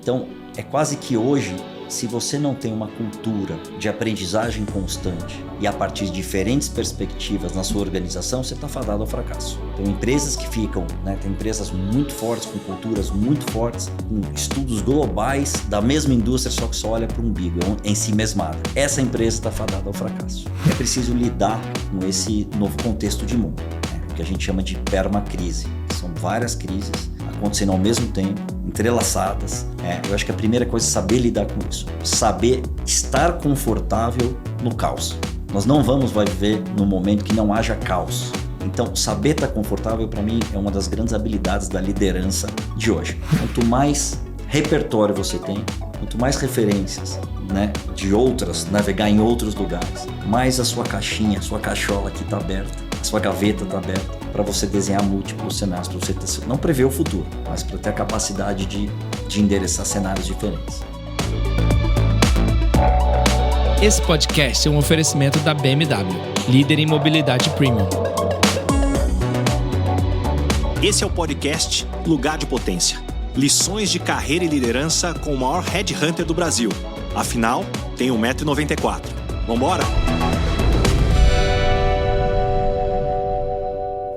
Então, é quase que hoje, se você não tem uma cultura de aprendizagem constante e a partir de diferentes perspectivas na sua organização, você está fadado ao fracasso. Tem empresas que ficam, tem empresas muito fortes, com culturas muito fortes, com estudos globais da mesma indústria, só que só olha para o umbigo, é em si mesmada. Essa empresa está fadada ao fracasso. É preciso lidar com esse novo contexto de mundo, o que a gente chama de permacrise. São várias crises acontecendo ao mesmo tempo, entrelaçadas. Eu acho que a primeira coisa é saber lidar com isso. Saber estar confortável no caos. Nós não vamos viver num momento que não haja caos. Então, saber estar confortável, para mim, é uma das grandes habilidades da liderança de hoje. Quanto mais repertório você tem, quanto mais referências de outras, navegar em outros lugares, mais a sua caixinha, a sua cachola aqui está aberta, a sua gaveta está aberta, para você desenhar múltiplos cenários, para você não prever o futuro, mas para ter a capacidade de endereçar cenários diferentes. Esse podcast é um oferecimento da BMW, líder em mobilidade premium. Esse é o podcast Lugar de Potência. Lições de carreira e liderança com o maior headhunter do Brasil. Afinal, tem 1,94 m. Vambora?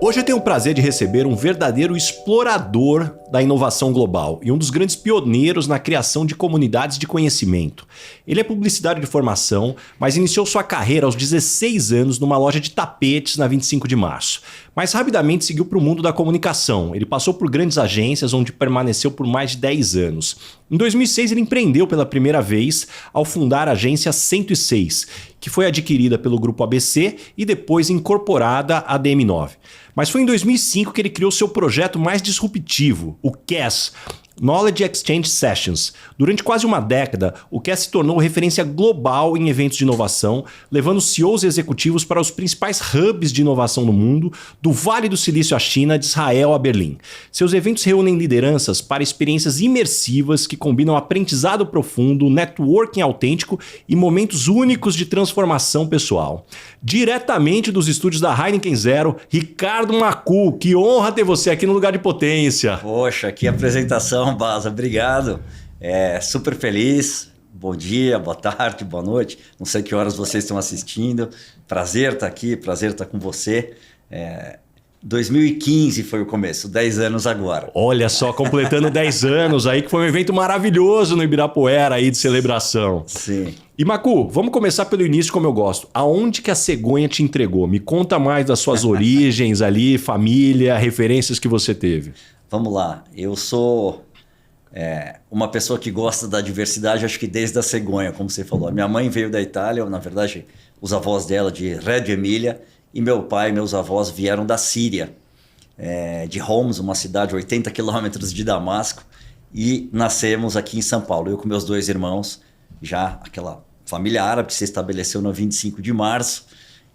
Hoje eu tenho o prazer de receber um verdadeiro explorador da inovação global e um dos grandes pioneiros na criação de comunidades de conhecimento. Ele é publicitário de formação, mas iniciou sua carreira aos 16 anos numa loja de tapetes na 25 de março. Mas rapidamente seguiu para o mundo da comunicação. Ele passou por grandes agências, onde permaneceu por mais de 10 anos. Em 2006, ele empreendeu pela primeira vez ao fundar a agência 106, que foi adquirida pelo grupo ABC e depois incorporada à DM9. Mas foi em 2005 que ele criou seu projeto mais disruptivo, o CAS, Knowledge Exchange Sessions. Durante quase uma década, o CAS se tornou referência global em eventos de inovação, levando CEOs e executivos para os principais hubs de inovação no mundo, do Vale do Silício à China, de Israel a Berlim. Seus eventos reúnem lideranças para experiências imersivas que combinam aprendizado profundo, networking autêntico e momentos únicos de transformação pessoal. Diretamente dos estúdios da Heineken Zero, Ricardo Maccu, que honra ter você aqui no Lugar de Potência. Poxa, que apresentação, Baza, obrigado. Super feliz. Bom dia, boa tarde, boa noite. Não sei que horas vocês estão assistindo. Prazer estar aqui, prazer estar com você. 2015 foi o começo, 10 anos agora. Olha só, completando 10 anos aí, que foi um evento maravilhoso no Ibirapuera aí de celebração. Sim. E Maccu, vamos começar pelo início como eu gosto. Aonde que a cegonha te entregou? Me conta mais das suas origens ali, família, referências que você teve. Vamos lá, eu sou uma pessoa que gosta da diversidade, acho que desde a cegonha, como você falou. A minha mãe veio da Itália, na verdade, os avós dela de Reggio Emília, e meu pai e meus avós vieram da Síria, de Homs, uma cidade a 80 quilômetros de Damasco, e nascemos aqui em São Paulo. Eu com meus 2 irmãos, já aquela família árabe que se estabeleceu no 25 de março,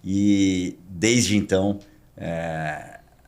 e desde então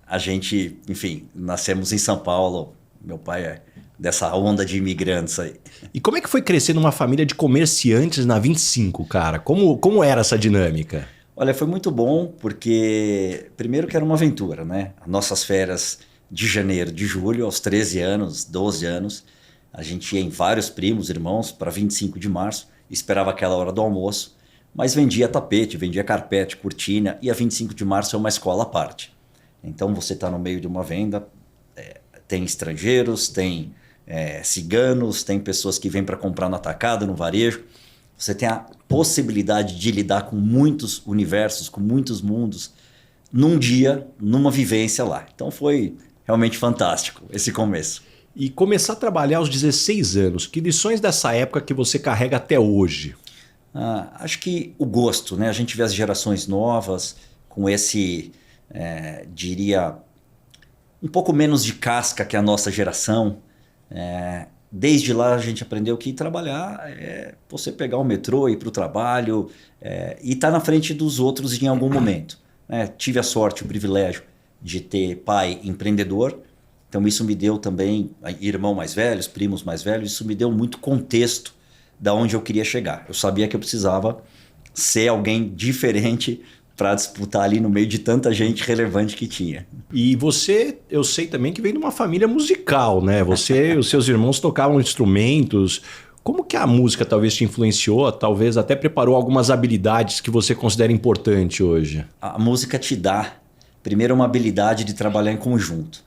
a gente, enfim, nascemos em São Paulo. Meu pai é dessa onda de imigrantes aí. E como é que foi crescer numa família de comerciantes na 25, cara? Como era essa dinâmica? Olha, foi muito bom porque, primeiro que era uma aventura, né? As nossas férias de janeiro, de julho, aos 13 anos, 12 anos, a gente ia em vários primos, irmãos, para 25 de março, esperava aquela hora do almoço, mas vendia tapete, vendia carpete, cortina, e a 25 de março é uma escola à parte. Então você está no meio de uma venda, tem estrangeiros, tem ciganos, tem pessoas que vêm para comprar no atacado, no varejo. Você tem a possibilidade de lidar com muitos universos, com muitos mundos, num dia, numa vivência lá. Então foi realmente fantástico esse começo. E começar a trabalhar aos 16 anos, que lições dessa época que você carrega até hoje? Acho que o gosto, né? A gente vê as gerações novas com esse, diria, um pouco menos de casca que a nossa geração. Desde lá a gente aprendeu que trabalhar é você pegar o metrô, ir para o trabalho e estar na frente dos outros em algum momento. Tive a sorte, o privilégio de ter pai empreendedor, então isso me deu também, irmão mais velhos, primos mais velhos, isso me deu muito contexto da onde eu queria chegar. Eu sabia que eu precisava ser alguém diferente para disputar ali no meio de tanta gente relevante que tinha. E você, eu sei também que vem de uma família musical, né? Você e os seus irmãos tocavam instrumentos. Como que a música talvez te influenciou, talvez até preparou algumas habilidades que você considera importante hoje? A música te dá, primeiro, uma habilidade de trabalhar em conjunto,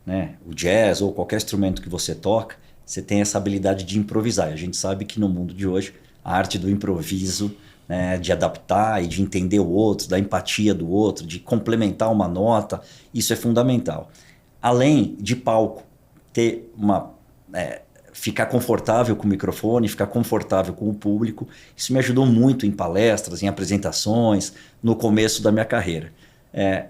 né? O jazz ou qualquer instrumento que você toca, você tem essa habilidade de improvisar. A gente sabe que no mundo de hoje, a arte do improviso, né, de adaptar e de entender o outro, da empatia do outro, de complementar uma nota, isso é fundamental. Além de palco, ter ficar confortável com o microfone, ficar confortável com o público, isso me ajudou muito em palestras, em apresentações, no começo da minha carreira.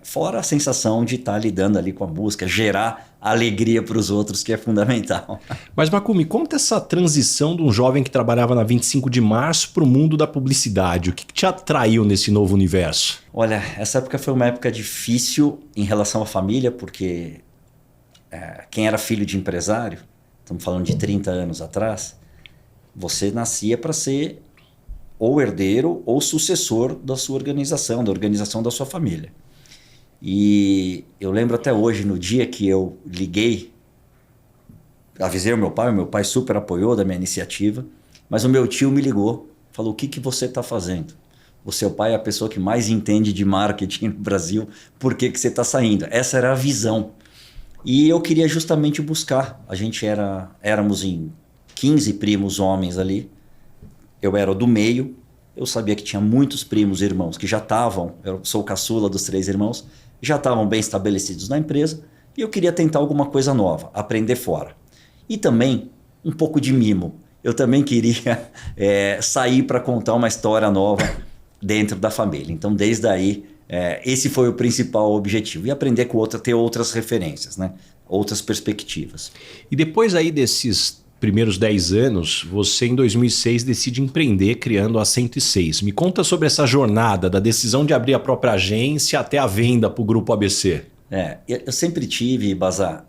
Fora a sensação de estar lidando ali com a música, gerar alegria para os outros, que é fundamental. Mas, Macu, me conta essa transição de um jovem que trabalhava na 25 de março para o mundo da publicidade. O que te atraiu nesse novo universo? Olha, essa época foi uma época difícil em relação à família, porque quem era filho de empresário, estamos falando de 30 anos atrás, você nascia para ser ou herdeiro ou sucessor da sua organização, da organização da sua família. E eu lembro até hoje, no dia que eu liguei, avisei o meu pai super apoiou da minha iniciativa, mas o meu tio me ligou, falou: o que você está fazendo? O seu pai é a pessoa que mais entende de marketing no Brasil, por que você está saindo? Essa era a visão. E eu queria justamente buscar, a gente éramos em 15 primos homens ali, eu era do meio, eu sabia que tinha muitos primos e irmãos que já estavam, eu sou o caçula dos 3 irmãos, já estavam bem estabelecidos na empresa, e eu queria tentar alguma coisa nova, aprender fora. E também um pouco de mimo. Eu também queria sair para contar uma história nova dentro da família. Então, desde aí, esse foi o principal objetivo. E aprender com ter outras referências, né? Outras perspectivas. E depois aí desses primeiros 10 anos, você em 2006 decide empreender criando a 106. Me conta sobre essa jornada da decisão de abrir a própria agência até a venda para o Grupo ABC. Eu sempre tive, Bazar,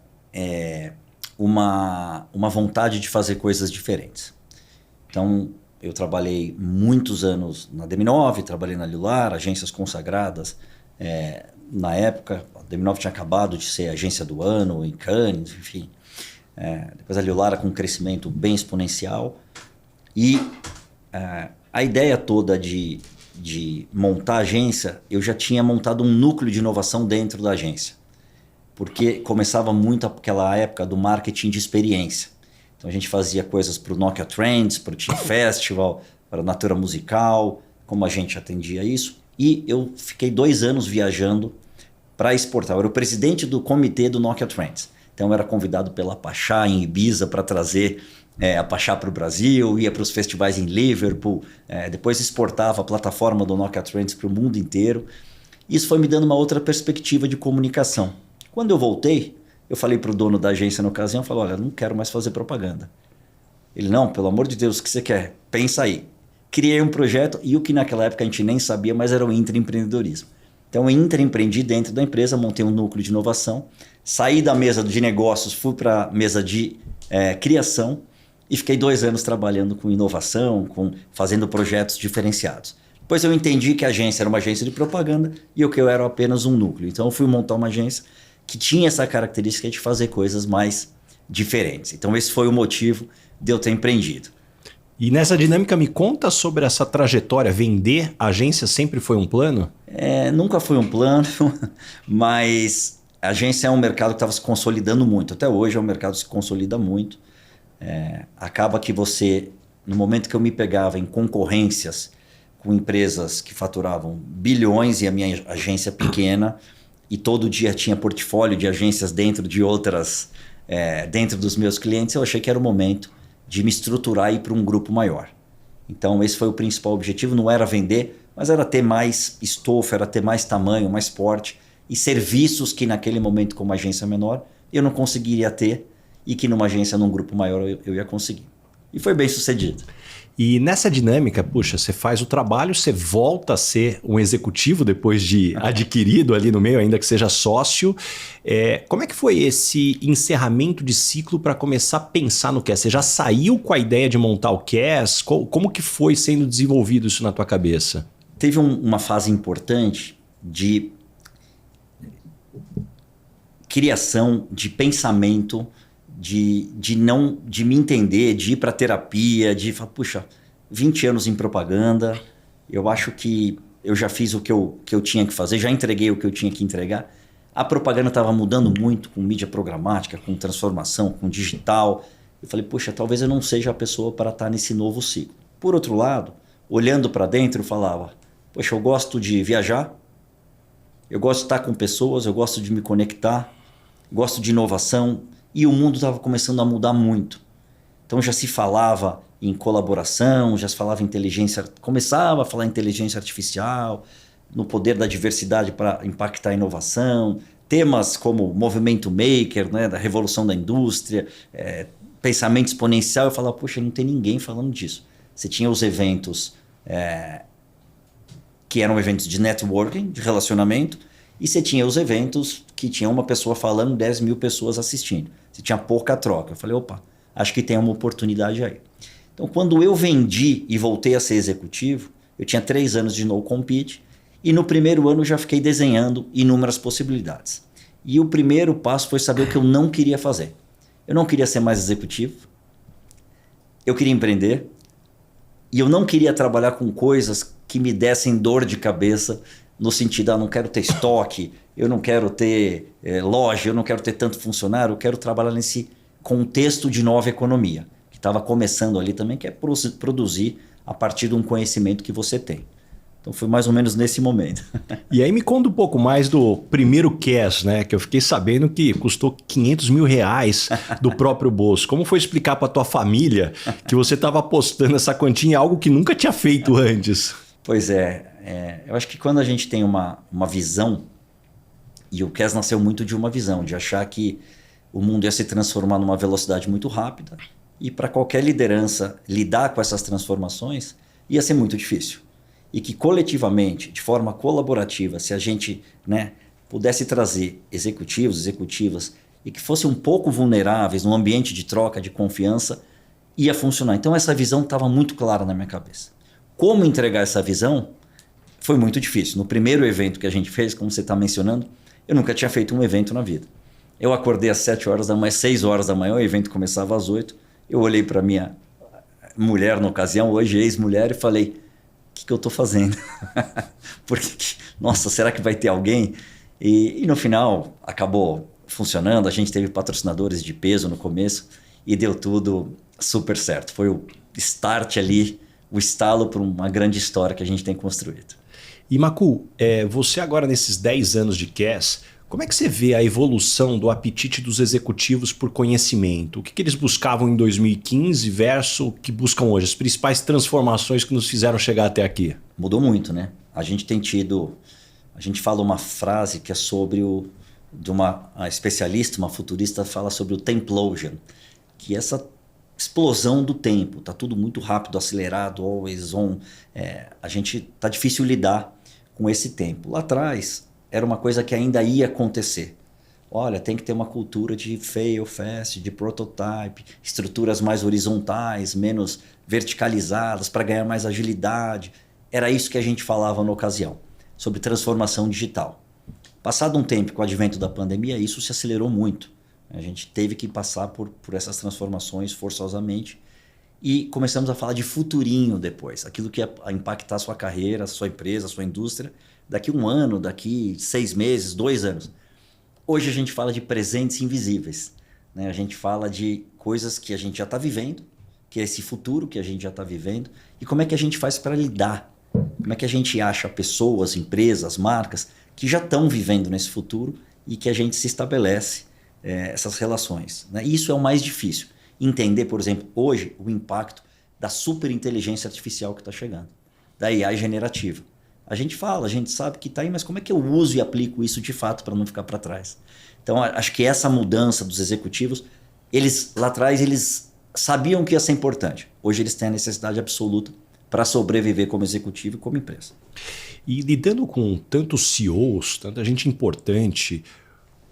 uma vontade de fazer coisas diferentes. Então, eu trabalhei muitos anos na DM9, trabalhei na Lilar, agências consagradas. Na época, a DM9 tinha acabado de ser agência do ano, em Cannes, enfim. Depois a Lilar com um crescimento bem exponencial. E a ideia toda de montar a agência, eu já tinha montado um núcleo de inovação dentro da agência. Porque começava muito aquela época do marketing de experiência. Então a gente fazia coisas para o Nokia Trends, para o Team Festival, para a Natura Musical, como a gente atendia isso. E eu fiquei 2 anos viajando para exportar. Eu era o presidente do comitê do Nokia Trends. Então eu era convidado pela Pachá em Ibiza para trazer a Pachá para o Brasil, ia para os festivais em Liverpool, depois exportava a plataforma do Nokia Trends para o mundo inteiro. Isso foi me dando uma outra perspectiva de comunicação. Quando eu voltei, eu falei para o dono da agência na ocasião, falei: olha, não quero mais fazer propaganda. Ele: não, pelo amor de Deus, o que você quer? Pensa aí. Criei um projeto, e o que naquela época a gente nem sabia, mas era o intraempreendedorismo. Então eu intraempreendi dentro da empresa, montei um núcleo de inovação, saí da mesa de negócios, fui para a mesa de criação e fiquei 2 anos trabalhando com inovação, fazendo projetos diferenciados. Depois eu entendi que a agência era uma agência de propaganda e eu era apenas um núcleo. Então eu fui montar uma agência que tinha essa característica de fazer coisas mais diferentes. Então esse foi o motivo de eu ter empreendido. E nessa dinâmica, me conta sobre essa trajetória. Vender a agência sempre foi um plano? Nunca foi um plano, mas a agência é um mercado que estava se consolidando muito. Até hoje é um mercado que se consolida muito. Acaba que você, no momento que eu me pegava em concorrências com empresas que faturavam bilhões e a minha agência pequena, e todo dia tinha portfólio de agências dentro de outras, dentro dos meus clientes, eu achei que era o momento de me estruturar e ir para um grupo maior. Então esse foi o principal objetivo, não era vender, mas era ter mais estofo, era ter mais tamanho, mais porte e serviços que naquele momento com uma agência menor eu não conseguiria ter e que numa agência, num grupo maior eu ia conseguir. E foi bem sucedido. E nessa dinâmica, puxa, você faz o trabalho, você volta a ser um executivo depois de adquirido ali no meio, ainda que seja sócio. Como é que foi esse encerramento de ciclo para começar a pensar no Cass? Você já saiu com a ideia de montar o Cass? Como que foi sendo desenvolvido isso na tua cabeça? Teve uma fase importante de criação, de pensamento, de me entender, de ir para terapia, de falar, puxa, 20 anos em propaganda, eu acho que eu já fiz o que eu tinha que fazer, já entreguei o que eu tinha que entregar. A propaganda estava mudando muito com mídia programática, com transformação, com digital. Eu falei, puxa, talvez eu não seja a pessoa para estar nesse novo ciclo. Por outro lado, olhando para dentro, eu falava, poxa, eu gosto de viajar, eu gosto de estar com pessoas, eu gosto de me conectar, gosto de inovação, e o mundo estava começando a mudar muito. Então já se falava em colaboração, já se falava em inteligência, começava a falar em inteligência artificial, no poder da diversidade para impactar a inovação, temas como movimento maker, né, da revolução da indústria, pensamento exponencial. Eu falava, poxa, não tem ninguém falando disso. Você tinha os eventos que eram eventos de networking, de relacionamento, e você tinha os eventos que tinha uma pessoa falando, 10 mil pessoas assistindo. Você tinha pouca troca. Eu falei, opa, acho que tem uma oportunidade aí. Então, quando eu vendi e voltei a ser executivo, eu tinha 3 anos de no compete, e no primeiro ano eu já fiquei desenhando inúmeras possibilidades. E o primeiro passo foi saber o que eu não queria fazer. Eu não queria ser mais executivo, eu queria empreender, e eu não queria trabalhar com coisas que me dessem dor de cabeça, no sentido, não quero ter estoque, eu não quero ter loja, eu não quero ter tanto funcionário, eu quero trabalhar nesse contexto de nova economia, que estava começando ali também, que é produzir a partir de um conhecimento que você tem. Então foi mais ou menos nesse momento. E aí me conta um pouco mais do primeiro CAS, né? Que eu fiquei sabendo que custou R$500 mil do próprio bolso. Como foi explicar para tua família que você estava apostando essa quantia em algo que nunca tinha feito antes? Pois eu acho que quando a gente tem uma visão, e o CAS nasceu muito de uma visão, de achar que o mundo ia se transformar numa velocidade muito rápida, e para qualquer liderança lidar com essas transformações ia ser muito difícil. E que coletivamente, de forma colaborativa, se a gente, né, pudesse trazer executivos, executivas, e que fossem um pouco vulneráveis num ambiente de troca, de confiança, ia funcionar. Então essa visão estava muito clara na minha cabeça. Como entregar essa visão foi muito difícil. No primeiro evento que a gente fez, como você está mencionando, eu nunca tinha feito um evento na vida. Eu acordei às 7 horas da manhã, 6 horas da manhã, o evento começava às 8. Eu olhei para minha mulher na ocasião, hoje ex-mulher, e falei, o que eu estou fazendo? Porque, nossa, será que vai ter alguém? E no final acabou funcionando, a gente teve patrocinadores de peso no começo e deu tudo super certo. Foi o start ali, o estalo para uma grande história que a gente tem construído. E Maku, você agora nesses 10 anos de CAS, como é que você vê a evolução do apetite dos executivos por conhecimento? O que eles buscavam em 2015 versus o que buscam hoje? As principais transformações que nos fizeram chegar até aqui. Mudou muito, né? A gente fala uma frase que é sobre de uma especialista, uma futurista, fala sobre o Templosion, que é essa explosão do tempo. Tá tudo muito rápido, acelerado, always on. A gente tá difícil lidar com esse tempo. Lá atrás era uma coisa que ainda ia acontecer. Olha, tem que ter uma cultura de fail fast, de prototype, estruturas mais horizontais, menos verticalizadas para ganhar mais agilidade. Era isso que a gente falava na ocasião, sobre transformação digital. Passado um tempo, com o advento da pandemia, isso se acelerou muito. A gente teve que passar por essas transformações forçosamente e começamos a falar de futurinho depois, aquilo que ia impactar a sua carreira, a sua empresa, a sua indústria, daqui 1 ano, daqui 6 meses, 2 anos. Hoje a gente fala de presentes invisíveis, né? A gente fala de coisas que a gente já está vivendo, que é esse futuro que a gente já está vivendo, e como é que a gente faz para lidar, como é que a gente acha pessoas, empresas, marcas que já estão vivendo nesse futuro e que a gente se estabelece essas relações, né? Isso é o mais difícil. Entender, por exemplo, hoje o impacto da superinteligência artificial que está chegando, da AI generativa. A gente fala, a gente sabe que está aí, mas como é que eu uso e aplico isso de fato para não ficar para trás? Então, acho que essa mudança dos executivos, lá atrás, eles sabiam que ia ser importante. Hoje eles têm a necessidade absoluta para sobreviver como executivo e como empresa. E lidando com tantos CEOs, tanta gente importante,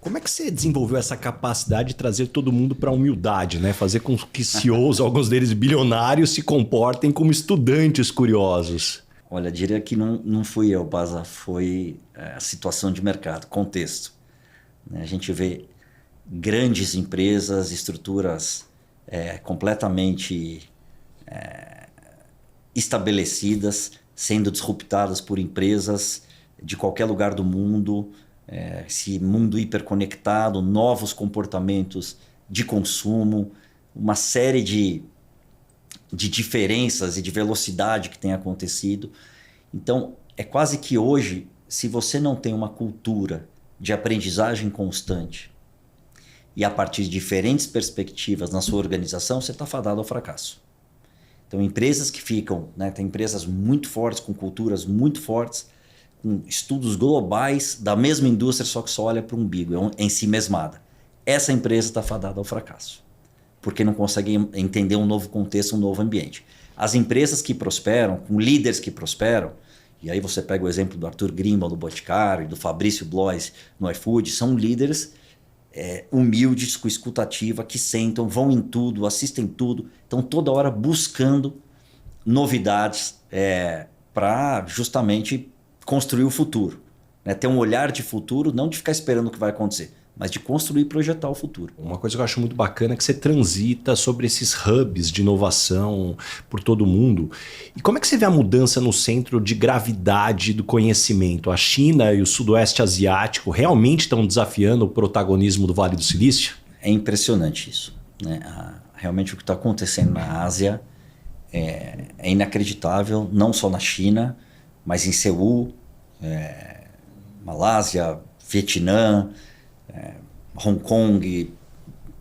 como é que você desenvolveu essa capacidade de trazer todo mundo para a humildade, né? Fazer com que CEOs, alguns deles bilionários, se comportem como estudantes curiosos? Olha, diria que não fui eu, Baza, foi a situação de mercado, contexto. A gente vê grandes empresas, estruturas completamente estabelecidas, sendo disruptadas por empresas de qualquer lugar do mundo, esse mundo hiperconectado, novos comportamentos de consumo, uma série de diferenças e de velocidade que tem acontecido. Então, é quase que hoje, se você não tem uma cultura de aprendizagem constante e a partir de diferentes perspectivas na sua organização, você está fadado ao fracasso. Então, empresas que ficam, tem empresas muito fortes, com culturas muito fortes, com estudos globais da mesma indústria, só que só olha para o umbigo, é em si mesmada. Essa empresa está fadada ao fracasso, porque não consegue entender um novo contexto, um novo ambiente. As empresas que prosperam, com líderes que prosperam, e aí você pega o exemplo do Arthur Greenbaum, do Boticário, e do Fabrício Blois no iFood, são líderes humildes, com escutativa, que sentam, vão em tudo, assistem tudo, estão toda hora buscando novidades para justamente construir o futuro. Ter um olhar de futuro, não de ficar esperando o que vai acontecer, mas de construir e projetar o futuro. Uma coisa que eu acho muito bacana é que você transita sobre esses hubs de inovação por todo o mundo. E como é que você vê a mudança no centro de gravidade do conhecimento? A China e o Sudoeste Asiático realmente estão desafiando o protagonismo do Vale do Silício? É impressionante isso. Realmente o que está acontecendo na Ásia é inacreditável, não só na China, mas em Seul, Malásia, Vietnã, Hong Kong,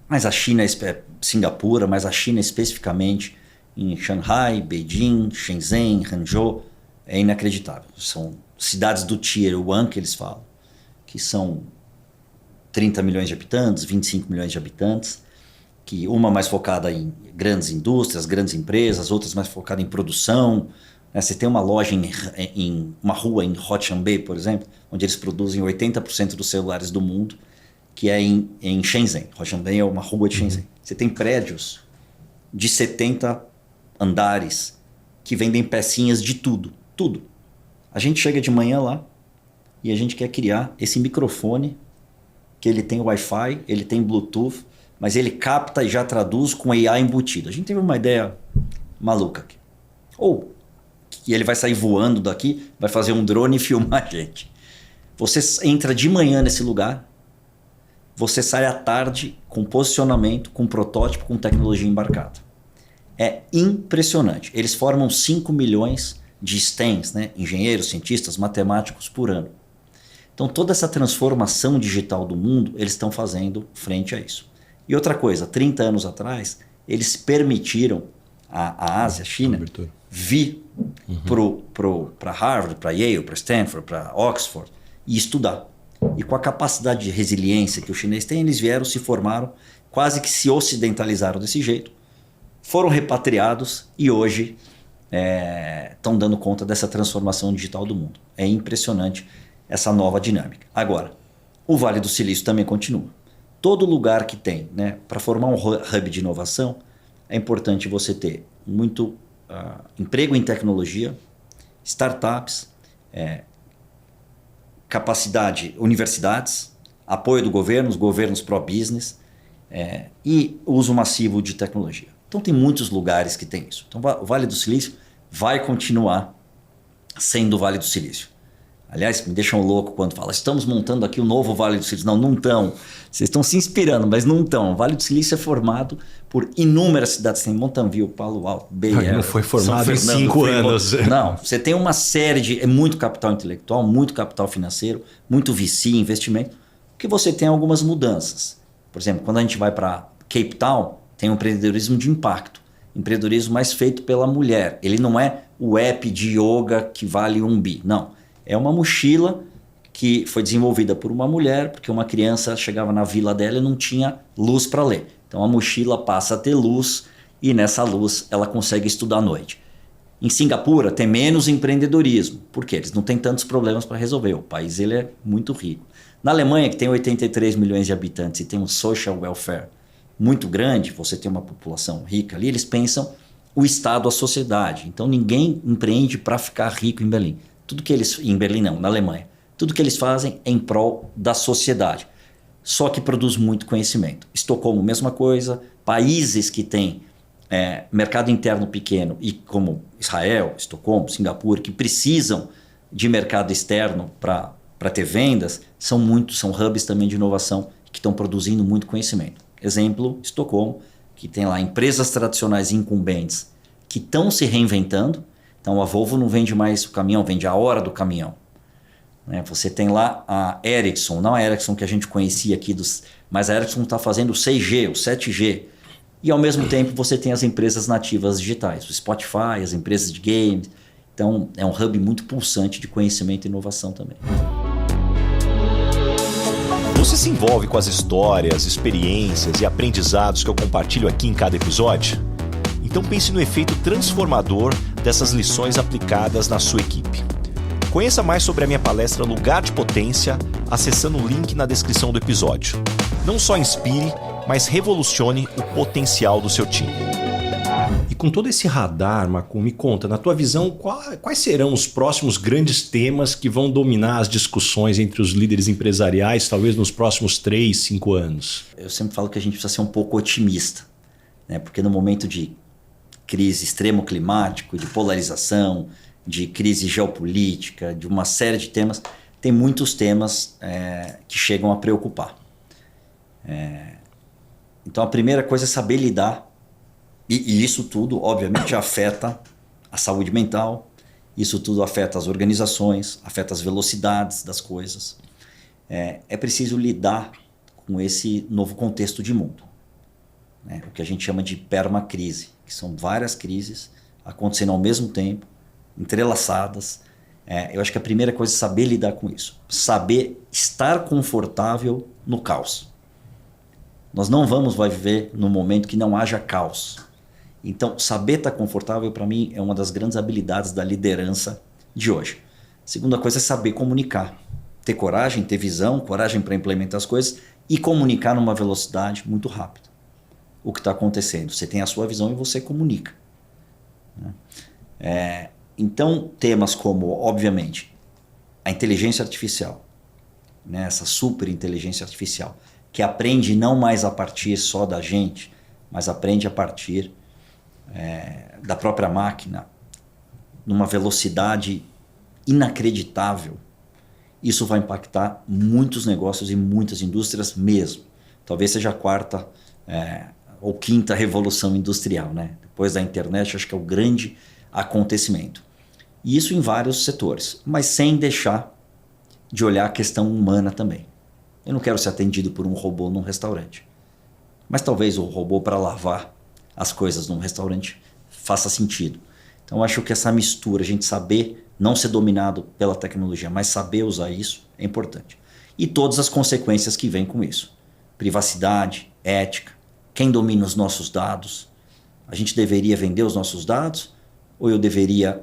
mas a China, Singapura, mas a China especificamente em Shanghai, Beijing, Shenzhen, Hangzhou, é inacreditável. São cidades do Tier 1 que eles falam, que são 30 milhões de habitantes, 25 milhões de habitantes, que uma mais focada em grandes indústrias, grandes empresas, outras mais focada em produção. Você tem uma loja em uma rua em Hotianbei, por exemplo, onde eles produzem 80% dos celulares do mundo, que é em Shenzhen. Hotianbei é uma rua de Shenzhen. Você tem prédios de 70 andares que vendem pecinhas de tudo. Tudo. A gente chega de manhã lá e a gente quer criar esse microfone que ele tem Wi-Fi, ele tem Bluetooth, mas ele capta e já traduz com AI embutido. A gente teve uma ideia maluca aqui. E ele vai sair voando daqui, vai fazer um drone e filmar a gente. Você entra de manhã nesse lugar, você sai à tarde com posicionamento, com protótipo, com tecnologia embarcada. É impressionante. Eles formam 5 milhões de STEMs, engenheiros, cientistas, matemáticos por ano. Então toda essa transformação digital do mundo, eles estão fazendo frente a isso. E outra coisa, 30 anos atrás, eles permitiram a Ásia, a China, vir para Harvard, para Yale, para Stanford, para Oxford e estudar. E com a capacidade de resiliência que o chinês tem, eles vieram, se formaram, quase que se ocidentalizaram desse jeito, foram repatriados e hoje estão dando conta dessa transformação digital do mundo. É impressionante essa nova dinâmica. Agora, o Vale do Silício também continua. Todo lugar que tem, para formar um hub de inovação, é importante você ter muito emprego em tecnologia, startups, capacidade, universidades, apoio do governo, os governos pró-business e uso massivo de tecnologia. Então tem muitos lugares que tem isso. Então o Vale do Silício vai continuar sendo o Vale do Silício. Aliás, me deixam louco quando falam, estamos montando aqui o novo Vale do Silício. Não estão. Vocês estão se inspirando, mas não estão. O Vale do Silício é formado por inúmeras cidades. Tem Mountain View, Palo Alto, Bay Area. Não foi formado em 5 anos. Não, você tem uma série de... É muito capital intelectual, muito capital financeiro, muito VC, investimento, que você tem algumas mudanças. Por exemplo, quando a gente vai para Cape Town, tem um empreendedorismo de impacto. Empreendedorismo mais feito pela mulher. Ele não é o app de yoga que vale 1 bi. Não. É uma mochila que foi desenvolvida por uma mulher, porque uma criança chegava na vila dela e não tinha luz para ler. Então a mochila passa a ter luz e nessa luz ela consegue estudar à noite. Em Singapura tem menos empreendedorismo, porque eles não têm tantos problemas para resolver. O país ele é muito rico. Na Alemanha, que tem 83 milhões de habitantes e tem um social welfare muito grande, você tem uma população rica ali, eles pensam o Estado, a sociedade. Então ninguém empreende para ficar rico em Berlim. Tudo que eles... Em Berlim não, na Alemanha. Tudo que eles fazem é em prol da sociedade. Só que produz muito conhecimento. Estocolmo, mesma coisa. Países que têm mercado interno pequeno, e como Israel, Estocolmo, Singapura, que precisam de mercado externo para ter vendas, são hubs também de inovação que estão produzindo muito conhecimento. Exemplo, Estocolmo, que tem lá empresas tradicionais incumbentes que estão se reinventando. Então a Volvo não vende mais o caminhão, vende a hora do caminhão. Você tem lá a Ericsson, não a Ericsson que a gente conhecia aqui, mas a Ericsson está fazendo o 6G, o 7G. E ao mesmo tempo você tem as empresas nativas digitais, o Spotify, as empresas de games. Então é um hub muito pulsante de conhecimento e inovação também. Você se envolve com as histórias, experiências e aprendizados que eu compartilho aqui em cada episódio? Então pense no efeito transformador dessas lições aplicadas na sua equipe. Conheça mais sobre a minha palestra Lugar de Potência acessando o link na descrição do episódio. Não só inspire, mas revolucione o potencial do seu time. E com todo esse radar, Marco, me conta, na tua visão, quais serão os próximos grandes temas que vão dominar as discussões entre os líderes empresariais, talvez nos próximos 3, 5 anos? Eu sempre falo que a gente precisa ser um pouco otimista, porque no momento de crise extremo climático, de polarização, de crise geopolítica, de uma série de temas, tem muitos temas que chegam a preocupar. Então a primeira coisa é saber lidar, e isso tudo obviamente afeta a saúde mental, isso tudo afeta as organizações, afeta as velocidades das coisas. É preciso lidar com esse novo contexto de mundo, o que a gente chama de permacrise, que são várias crises acontecendo ao mesmo tempo, entrelaçadas. Eu acho que a primeira coisa é saber lidar com isso. Saber estar confortável no caos. Nós não vamos viver num momento que não haja caos. Então, saber estar confortável, para mim, é uma das grandes habilidades da liderança de hoje. A segunda coisa é saber comunicar. Ter coragem, ter visão, coragem para implementar as coisas e comunicar numa velocidade muito rápida. O que está acontecendo. Você tem a sua visão e você comunica. Então, temas como, obviamente, a inteligência artificial, essa super inteligência artificial, que aprende não mais a partir só da gente, mas aprende a partir da própria máquina, numa velocidade inacreditável. Isso vai impactar muitos negócios e muitas indústrias mesmo. Talvez seja a quarta ou quinta revolução industrial. Depois da internet, acho que é o grande acontecimento. E isso em vários setores, mas sem deixar de olhar a questão humana também. Eu não quero ser atendido por um robô num restaurante, mas talvez o robô para lavar as coisas num restaurante faça sentido. Então acho que essa mistura, a gente saber não ser dominado pela tecnologia, mas saber usar isso é importante. E todas as consequências que vêm com isso. Privacidade, ética, quem domina os nossos dados. A gente deveria vender os nossos dados ou eu deveria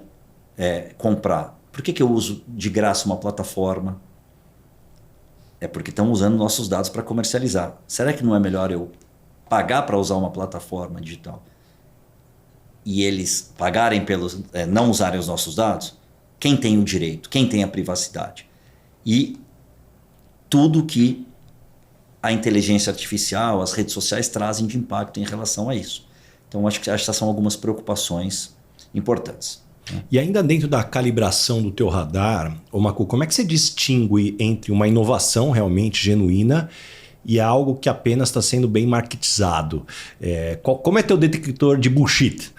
comprar? Por que eu uso de graça uma plataforma? É porque estão usando nossos dados para comercializar. Será que não é melhor eu pagar para usar uma plataforma digital e eles pagarem pelos não usarem os nossos dados? Quem tem o direito? Quem tem a privacidade? E tudo que a inteligência artificial, as redes sociais trazem de impacto em relação a isso. Então acho que essas são algumas preocupações importantes. E ainda dentro da calibração do teu radar, Marco, como é que você distingue entre uma inovação realmente genuína e algo que apenas está sendo bem marketizado? Como é teu detector de bullshit?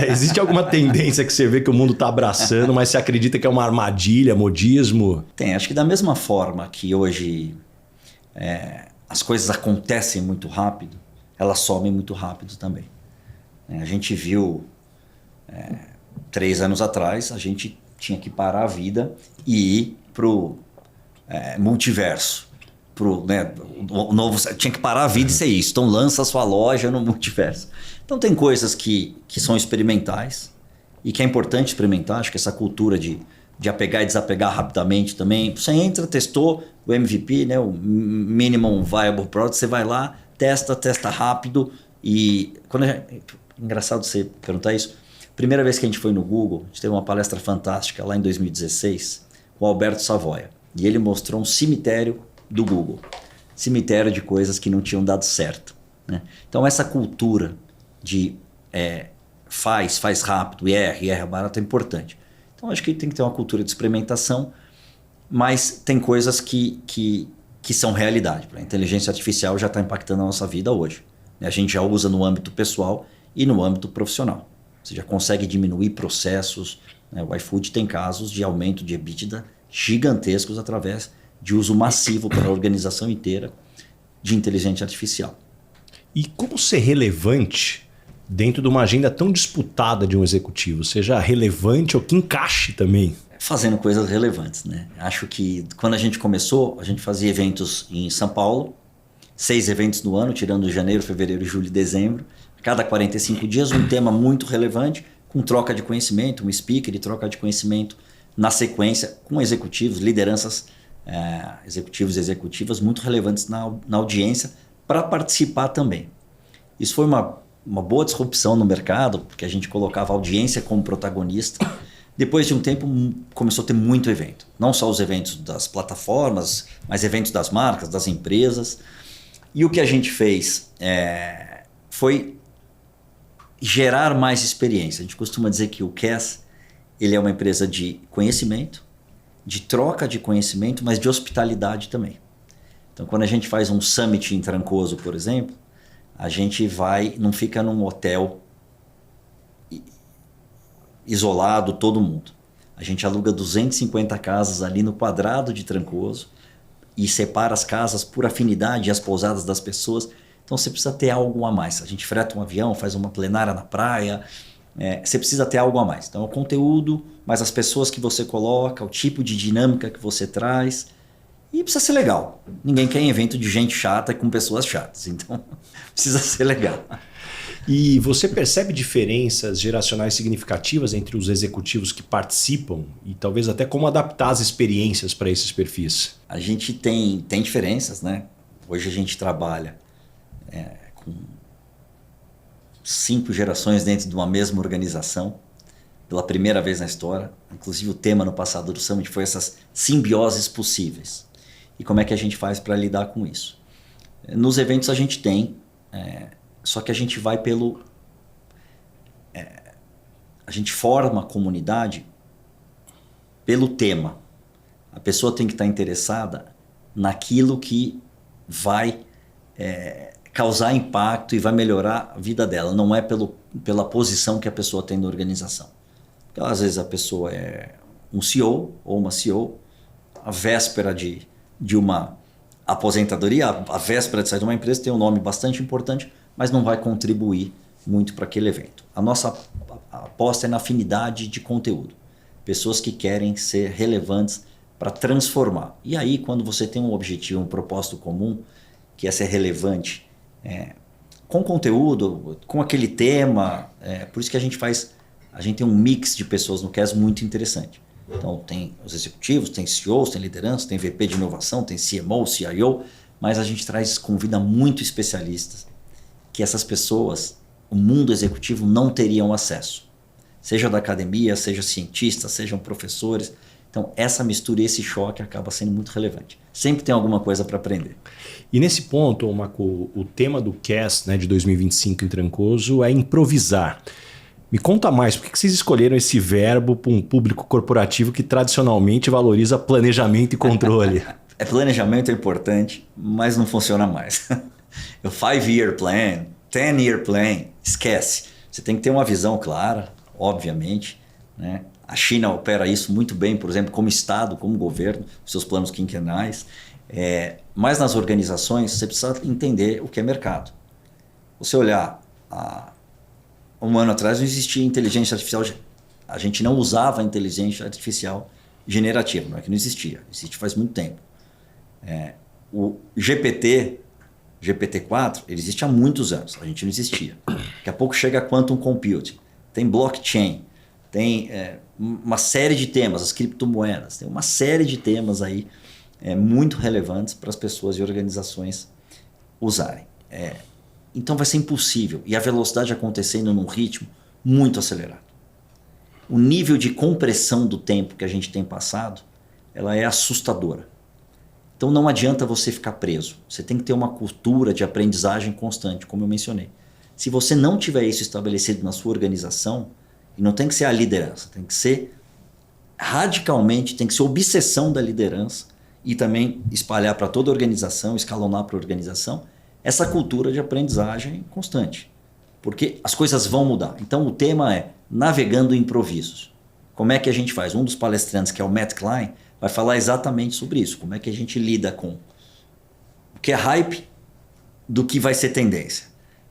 Existe alguma tendência que você vê que o mundo está abraçando, mas você acredita que é uma armadilha, modismo? Tem, acho que da mesma forma que hoje as coisas acontecem muito rápido, elas somem muito rápido também. A gente viu... 3 anos atrás, a gente tinha que parar a vida e ir para o multiverso. O novo, tinha que parar a vida e ser isso. Então lança a sua loja no multiverso. Então tem coisas que são experimentais e que é importante experimentar. Acho que essa cultura de apegar e desapegar rapidamente também. Você entra, testou o MVP, o Minimum Viable Product, você vai lá, testa rápido. E engraçado você perguntar isso. Primeira vez que a gente foi no Google, a gente teve uma palestra fantástica lá em 2016 com o Alberto Savoia. E ele mostrou um cemitério do Google. Cemitério de coisas que não tinham dado certo, né? Então essa cultura de faz rápido, erra barato é importante. Então acho que tem que ter uma cultura de experimentação, mas tem coisas que são realidade. A inteligência artificial já está impactando a nossa vida hoje. A gente já usa no âmbito pessoal e no âmbito profissional. Você já consegue diminuir processos, né? O iFood tem casos de aumento de EBITDA gigantescos através de uso massivo para a organização inteira de inteligência artificial. E como ser relevante dentro de uma agenda tão disputada de um executivo? Seja relevante ou que encaixe também? Fazendo coisas relevantes, né? Acho que quando a gente começou, a gente fazia eventos em São Paulo, 6 eventos no ano, tirando janeiro, fevereiro, julho e dezembro. Cada 45 dias um tema muito relevante, com troca de conhecimento, um speaker e troca de conhecimento na sequência, com executivos, lideranças, executivos e executivas muito relevantes na audiência para participar também. Isso foi uma boa disrupção no mercado, porque a gente colocava a audiência como protagonista. Depois de um tempo começou a ter muito evento. Não só os eventos das plataformas, mas eventos das marcas, das empresas. E o que a gente fez foi gerar mais experiência. A gente costuma dizer que o Cass ele é uma empresa de conhecimento, de troca de conhecimento, mas de hospitalidade também. Então, quando a gente faz um summit em Trancoso, por exemplo, a gente não fica num hotel isolado, todo mundo. A gente aluga 250 casas ali no quadrado de Trancoso e separa as casas por afinidade e as pousadas das pessoas. Então você precisa ter algo a mais. A gente freta um avião, faz uma plenária na praia, você precisa ter algo a mais. Então é o conteúdo, mas as pessoas que você coloca, o tipo de dinâmica que você traz, e precisa ser legal. Ninguém quer evento de gente chata com pessoas chatas, então precisa ser legal. E você percebe diferenças geracionais significativas entre os executivos que participam e talvez até como adaptar as experiências para esses perfis? A gente tem diferenças, né? Hoje a gente trabalha com 5 gerações dentro de uma mesma organização, pela primeira vez na história. Inclusive o tema no passado do Summit foi essas simbioses possíveis. E como é que a gente faz para lidar com isso? Nos eventos a gente tem, só que a gente vai a gente forma a comunidade pelo tema. A pessoa tem que estar interessada naquilo que vai causar impacto e vai melhorar a vida dela. Não é pela posição que a pessoa tem na organização. Então, às vezes a pessoa é um CEO ou uma CEO, a véspera de uma aposentadoria, a véspera de sair de uma empresa, tem um nome bastante importante, mas não vai contribuir muito para aquele evento. A nossa aposta é na afinidade de conteúdo. Pessoas que querem ser relevantes para transformar. E aí, quando você tem um objetivo, um propósito comum, que é ser relevante, com conteúdo, com aquele tema, por isso que a gente tem um mix de pessoas no CAS muito interessante. Então tem os executivos, tem CEOs, tem liderança, tem VP de inovação, tem CMO, CIO, mas a gente convida muito especialistas que essas pessoas, o mundo executivo não teriam acesso. Seja da academia, seja cientistas, sejam professores. Então essa mistura e esse choque acaba sendo muito relevante. Sempre tem alguma coisa para aprender. E nesse ponto, Marco, o tema do CAS, de 2025 em Trancoso é improvisar. Me conta mais, por que vocês escolheram esse verbo para um público corporativo que tradicionalmente valoriza planejamento e controle? Planejamento é importante, mas não funciona mais. O 5-year plan, 10-year plan, esquece. Você tem que ter uma visão clara, obviamente, né? A China opera isso muito bem, por exemplo, como Estado, como governo, seus planos quinquenais. Mas nas organizações, você precisa entender o que é mercado. Você olhar, um ano atrás não existia inteligência artificial, a gente não usava inteligência artificial generativa, não é que não existia, existe faz muito tempo. O GPT-4, ele existe há muitos anos, a gente não existia. Daqui a pouco chega Quantum Computing, tem blockchain, tem uma série de temas, as criptomoedas, tem uma série de temas aí muito relevantes para as pessoas e organizações usarem. Então vai ser impossível, e a velocidade acontecendo num ritmo muito acelerado. o nível de compressão do tempo que a gente tem passado, ela é assustadora. Então não adianta você ficar preso. Você tem que ter uma cultura de aprendizagem constante, como eu mencionei. Se você não tiver isso estabelecido na sua organização, e não tem que ser a liderança, tem que ser radicalmente, tem que ser obsessão da liderança e também espalhar para toda a organização, escalonar para a organização, essa cultura de aprendizagem constante. Porque as coisas vão mudar. Então o tema é navegando improvisos. Como é que a gente faz? Um dos palestrantes, que é o Matt Klein, vai falar exatamente sobre isso. Como é que a gente lida com o que é hype do que vai ser tendência.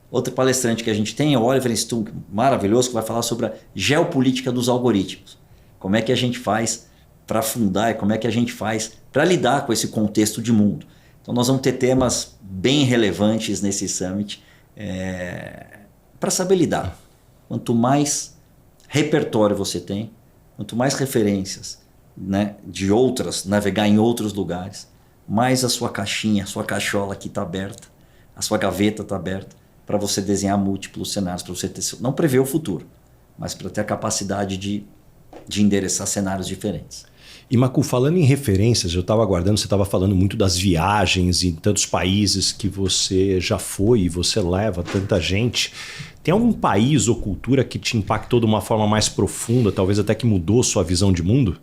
Outro palestrante que a gente tem é o Oliver Stone, maravilhoso, que vai falar sobre a geopolítica dos algoritmos. Como é que a gente faz para fundar e como é que a gente faz para lidar com esse contexto de mundo. Então nós vamos ter temas bem relevantes nesse summit para saber lidar. Quanto mais repertório você tem, quanto mais referências, né, de outras, navegar em outros lugares, mais a sua caixinha, a sua cachola aqui está aberta, a sua gaveta está aberta, para você desenhar múltiplos cenários, para você ter, não prever o futuro, mas para ter a capacidade de endereçar cenários diferentes. E Macu, falando em referências, eu estava aguardando, você estava falando muito das viagens em tantos países que você já foi e você leva tanta gente. Tem algum país ou cultura que te impactou de uma forma mais profunda, talvez até que mudou sua visão de mundo?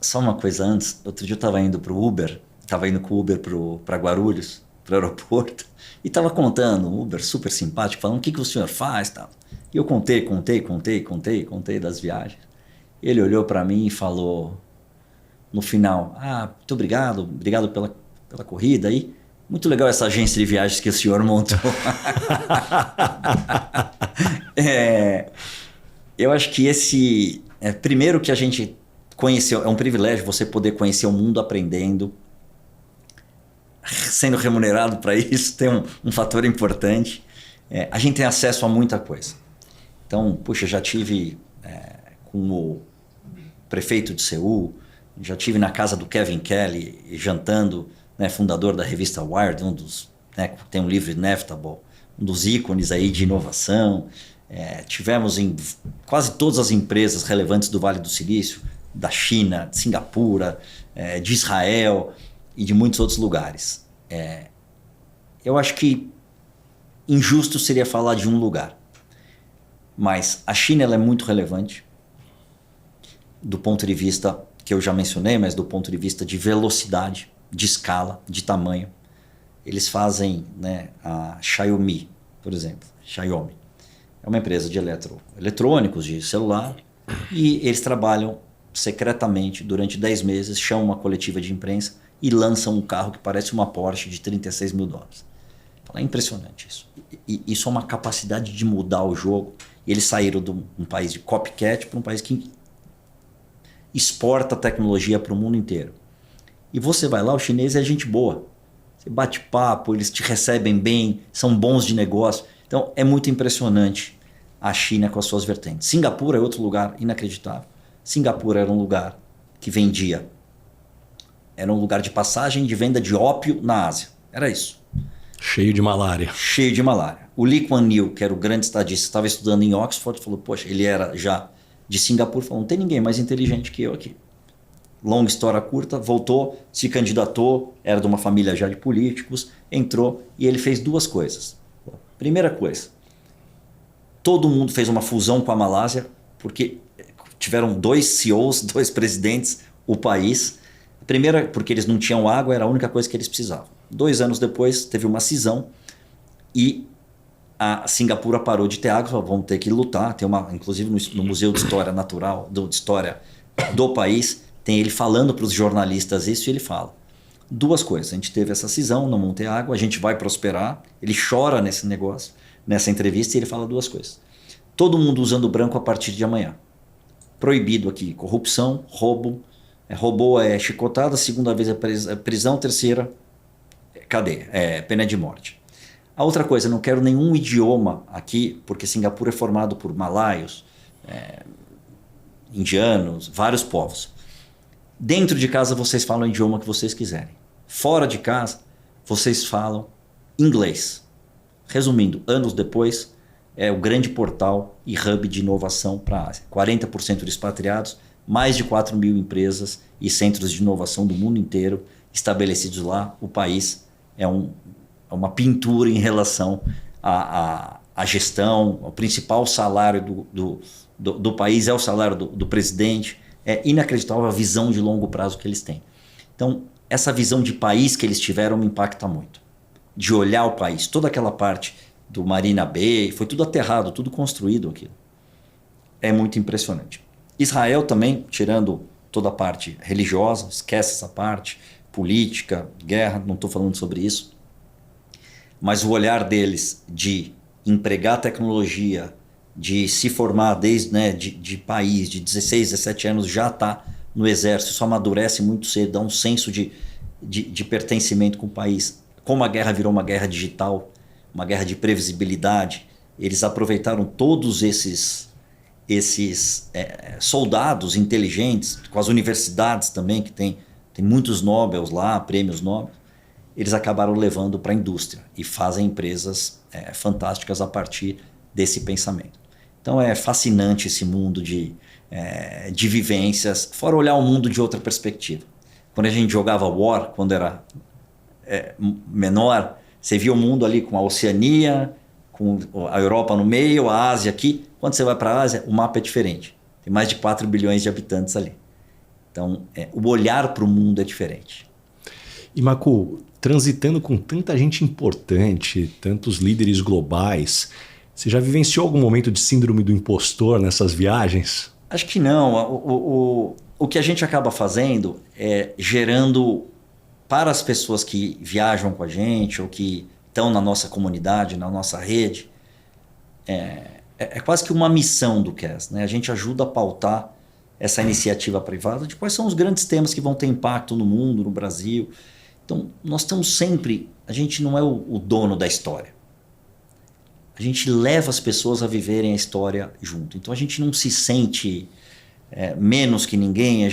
Só uma coisa antes, outro dia eu estava indo para o Uber, estava indo com o Uber para Guarulhos, para o aeroporto, e estava contando, um Uber super simpático, falando o que o senhor faz e tal. E eu contei das viagens. Ele olhou para mim e falou, no final, muito obrigado pela corrida aí. Muito legal essa agência de viagens que o senhor montou. Eu acho que esse... primeiro que a gente conheceu, é um privilégio você poder conhecer o mundo aprendendo, sendo remunerado para isso, tem um fator importante. A gente tem acesso a muita coisa. Então, puxa, já tive com o prefeito de Seul, já tive na casa do Kevin Kelly, jantando, né, fundador da revista Wired, tem um livro Inevitable, um dos ícones aí de inovação. Tivemos em quase todas as empresas relevantes do Vale do Silício, da China, de Singapura, de Israel e de muitos outros lugares. Eu acho que injusto seria falar de um lugar, mas a China ela é muito relevante do ponto de vista que eu já mencionei, mas do ponto de vista de velocidade, de escala, de tamanho. Eles fazem, né, a Xiaomi, por exemplo. Xiaomi é uma empresa de eletrônicos, de celular, e eles trabalham secretamente durante 10 meses, chamam uma coletiva de imprensa e lançam um carro que parece uma Porsche de $36 mil. É impressionante isso. E isso é uma capacidade de mudar o jogo. E eles saíram de um país de copycat para um país que exporta tecnologia para o mundo inteiro. E você vai lá, o chinês é gente boa. Você bate papo, eles te recebem bem, são bons de negócio. Então é muito impressionante a China com as suas vertentes. Singapura é outro lugar inacreditável. Singapura era um lugar que vendia, era um lugar de passagem de venda de ópio na Ásia. Era isso. Cheio de malária. Cheio de malária. O Lee Kuan Yew, que era o grande estadista, estava estudando em Oxford, falou, poxa, ele era já de Singapura, falou, não tem ninguém mais inteligente que eu aqui. Longa história curta, voltou, se candidatou, era de uma família já de políticos, entrou e ele fez duas coisas. Primeira coisa, todo mundo fez uma fusão com a Malásia, porque tiveram 2 CEOs, 2 presidentes, o país. Primeira, porque eles não tinham água, era a única coisa que eles precisavam. 2 anos depois, teve uma cisão e a Singapura parou de ter água, falou, vamos ter que lutar. Tem inclusive no Museu de História Natural, de História do país, tem ele falando para os jornalistas isso e ele fala. 2 coisas, a gente teve essa cisão, não vamos ter água, a gente vai prosperar. Ele chora nesse negócio, nessa entrevista, e ele fala 2 coisas. Todo mundo usando branco a partir de amanhã. Proibido aqui, corrupção, roubo. Roubou é chicotada, segunda vez é prisão, terceira cadeia, pena de morte. A outra coisa, não quero nenhum idioma aqui, porque Singapura é formado por malaios, indianos, vários povos. Dentro de casa vocês falam o idioma que vocês quiserem. Fora de casa, vocês falam inglês. Resumindo, anos depois, é o grande portal e hub de inovação para a Ásia. 40% de expatriados, mais de 4 mil empresas e centros de inovação do mundo inteiro estabelecidos lá. O país é uma pintura em relação à gestão. O principal salário do país é o salário do presidente. É inacreditável a visão de longo prazo que eles têm. Então, essa visão de país que eles tiveram me impacta muito. De olhar o país, toda aquela parte do Marina Bay, foi tudo aterrado, tudo construído aquilo. É muito impressionante. Israel também, tirando toda a parte religiosa, esquece essa parte, política, guerra, não estou falando sobre isso. Mas o olhar deles de empregar tecnologia, de se formar desde de país, de 16, 17 anos, já está no exército, isso amadurece muito cedo, dá um senso de pertencimento com o país. Como a guerra virou uma guerra digital, uma guerra de previsibilidade, eles aproveitaram todos esses soldados inteligentes, com as universidades também, que tem muitos Nobels lá, prêmios Nobel, eles acabaram levando para a indústria e fazem empresas fantásticas a partir desse pensamento. Então é fascinante esse mundo de vivências, fora olhar o mundo de outra perspectiva. Quando a gente jogava War, quando era menor, você via o mundo ali com a Oceania, com a Europa no meio, a Ásia aqui. Quando você vai para a Ásia, o mapa é diferente. Tem mais de 4 bilhões de habitantes ali. Então, o olhar para o mundo é diferente. E Maku, transitando com tanta gente importante, tantos líderes globais, você já vivenciou algum momento de síndrome do impostor nessas viagens? Acho que não. O que a gente acaba fazendo é gerando para as pessoas que viajam com a gente ou que estão na nossa comunidade, na nossa rede, é quase que uma missão do CAS, né? A gente ajuda a pautar essa iniciativa privada de quais são os grandes temas que vão ter impacto no mundo, no Brasil. Então, nós estamos sempre... A gente não é o dono da história. A gente leva as pessoas a viverem a história junto. Então, a gente não se sente menos que ninguém, a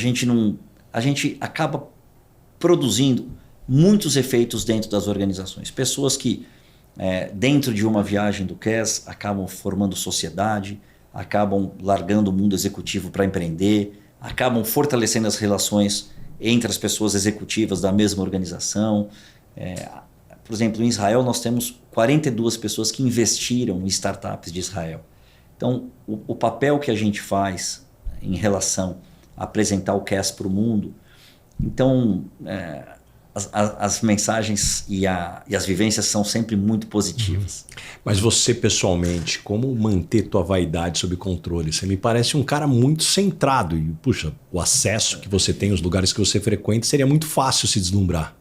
gente acaba produzindo muitos efeitos dentro das organizações. Pessoas que, dentro de uma viagem do CAS, acabam formando sociedade, acabam largando o mundo executivo para empreender, acabam fortalecendo as relações entre as pessoas executivas da mesma organização. Por exemplo, em Israel nós temos 42 pessoas que investiram em startups de Israel. Então, o papel que a gente faz em relação a apresentar o CAS para o mundo, então as mensagens e as vivências são sempre muito positivas. Mas você pessoalmente, como manter tua vaidade sob controle? Você me parece um cara muito centrado e, puxa, o acesso que você tem, os lugares que você frequenta, seria muito fácil se deslumbrar.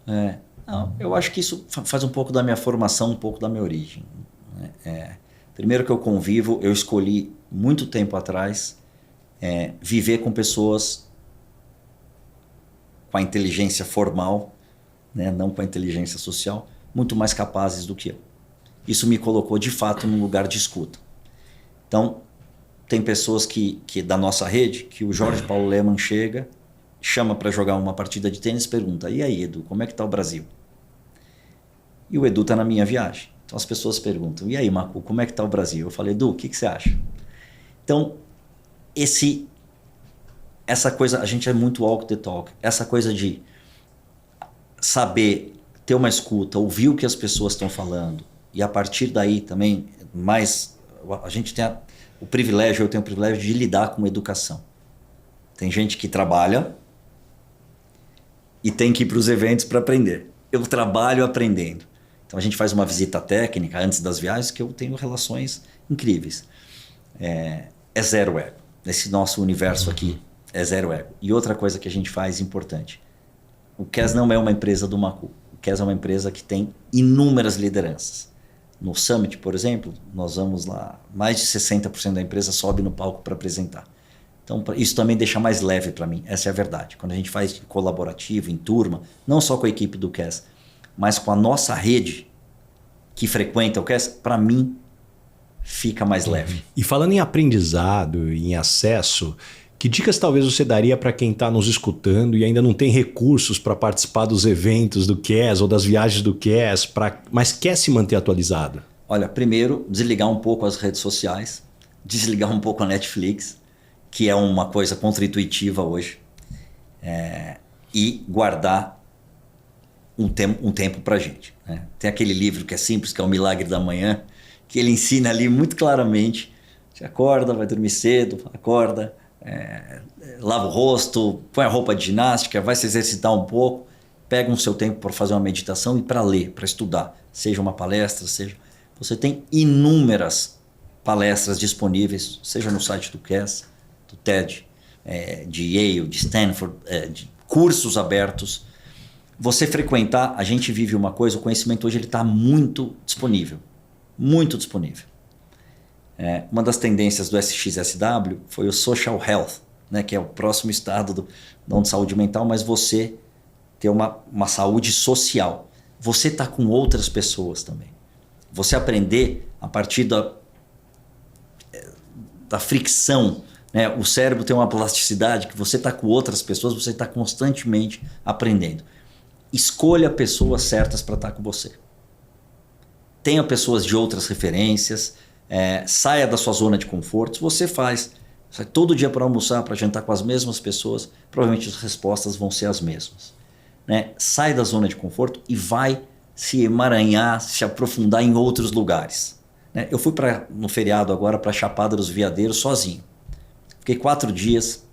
Não, eu acho que isso faz um pouco da minha formação, um pouco da minha origem. Primeiro que eu convivo, eu escolhi muito tempo atrás viver com pessoas com a inteligência formal, né, não com a inteligência social, muito mais capazes do que eu. Isso me colocou de fato num lugar de escuta. Então, tem pessoas que da nossa rede, que o Jorge Paulo Lemann chega, chama para jogar uma partida de tênis e pergunta: e aí, Edu, como é que está o Brasil? E o Edu está na minha viagem. Então as pessoas perguntam: e aí, Maku, como é que está o Brasil? Eu falei: Edu, o que você acha? Então, essa coisa, a gente é muito walk the talk, essa coisa de saber, ter uma escuta, ouvir o que as pessoas estão falando e a partir daí também, a gente tem o privilégio, eu tenho o privilégio de lidar com educação. Tem gente que trabalha e tem que ir para os eventos para aprender. Eu trabalho aprendendo. Então a gente faz uma visita técnica antes das viagens que eu tenho relações incríveis. É zero ego. Nesse nosso universo aqui é zero ego. E outra coisa que a gente faz importante. O CAS não é uma empresa do Maku. O CAS é uma empresa que tem inúmeras lideranças. No Summit, por exemplo, nós vamos lá, mais de 60% da empresa sobe no palco para apresentar. Então, isso também deixa mais leve para mim, essa é a verdade. Quando a gente faz colaborativo, em turma, não só com a equipe do CAS, mas com a nossa rede que frequenta o CAS, para mim, fica mais leve. E falando em aprendizado, em acesso, que dicas talvez você daria para quem está nos escutando e ainda não tem recursos para participar dos eventos do CAS ou das viagens do CAS, mas quer se manter atualizado? Olha, primeiro, desligar um pouco as redes sociais, desligar um pouco a Netflix, que é uma coisa contra-intuitiva hoje, e guardar um tempo pra gente, né? Tem aquele livro que é simples, que é O Milagre da Manhã, que ele ensina ali muito claramente: você acorda, vai dormir cedo, acorda, lava o rosto, põe a roupa de ginástica, vai se exercitar um pouco, pega um seu tempo para fazer uma meditação e para ler, para estudar, seja uma palestra, seja... Você tem inúmeras palestras disponíveis, seja no site do Cass, do TED, de Yale, de Stanford, de cursos abertos. Você frequentar, a gente vive uma coisa, o conhecimento hoje está muito disponível. Muito disponível. Uma das tendências do SXSW foi o Social Health, né, que é o próximo estado não de saúde mental, mas você ter uma saúde social. Você está com outras pessoas também. Você aprender a partir da fricção, né? O cérebro tem uma plasticidade que você está com outras pessoas, você está constantemente aprendendo. Escolha pessoas certas para estar com você. Tenha pessoas de outras referências, saia da sua zona de conforto. Você sai todo dia para almoçar, para jantar com as mesmas pessoas, provavelmente as respostas vão ser as mesmas, né? Sai da zona de conforto e vai se emaranhar, se aprofundar em outros lugares, né? Eu fui no feriado agora para Chapada dos Veadeiros sozinho. Fiquei 4 dias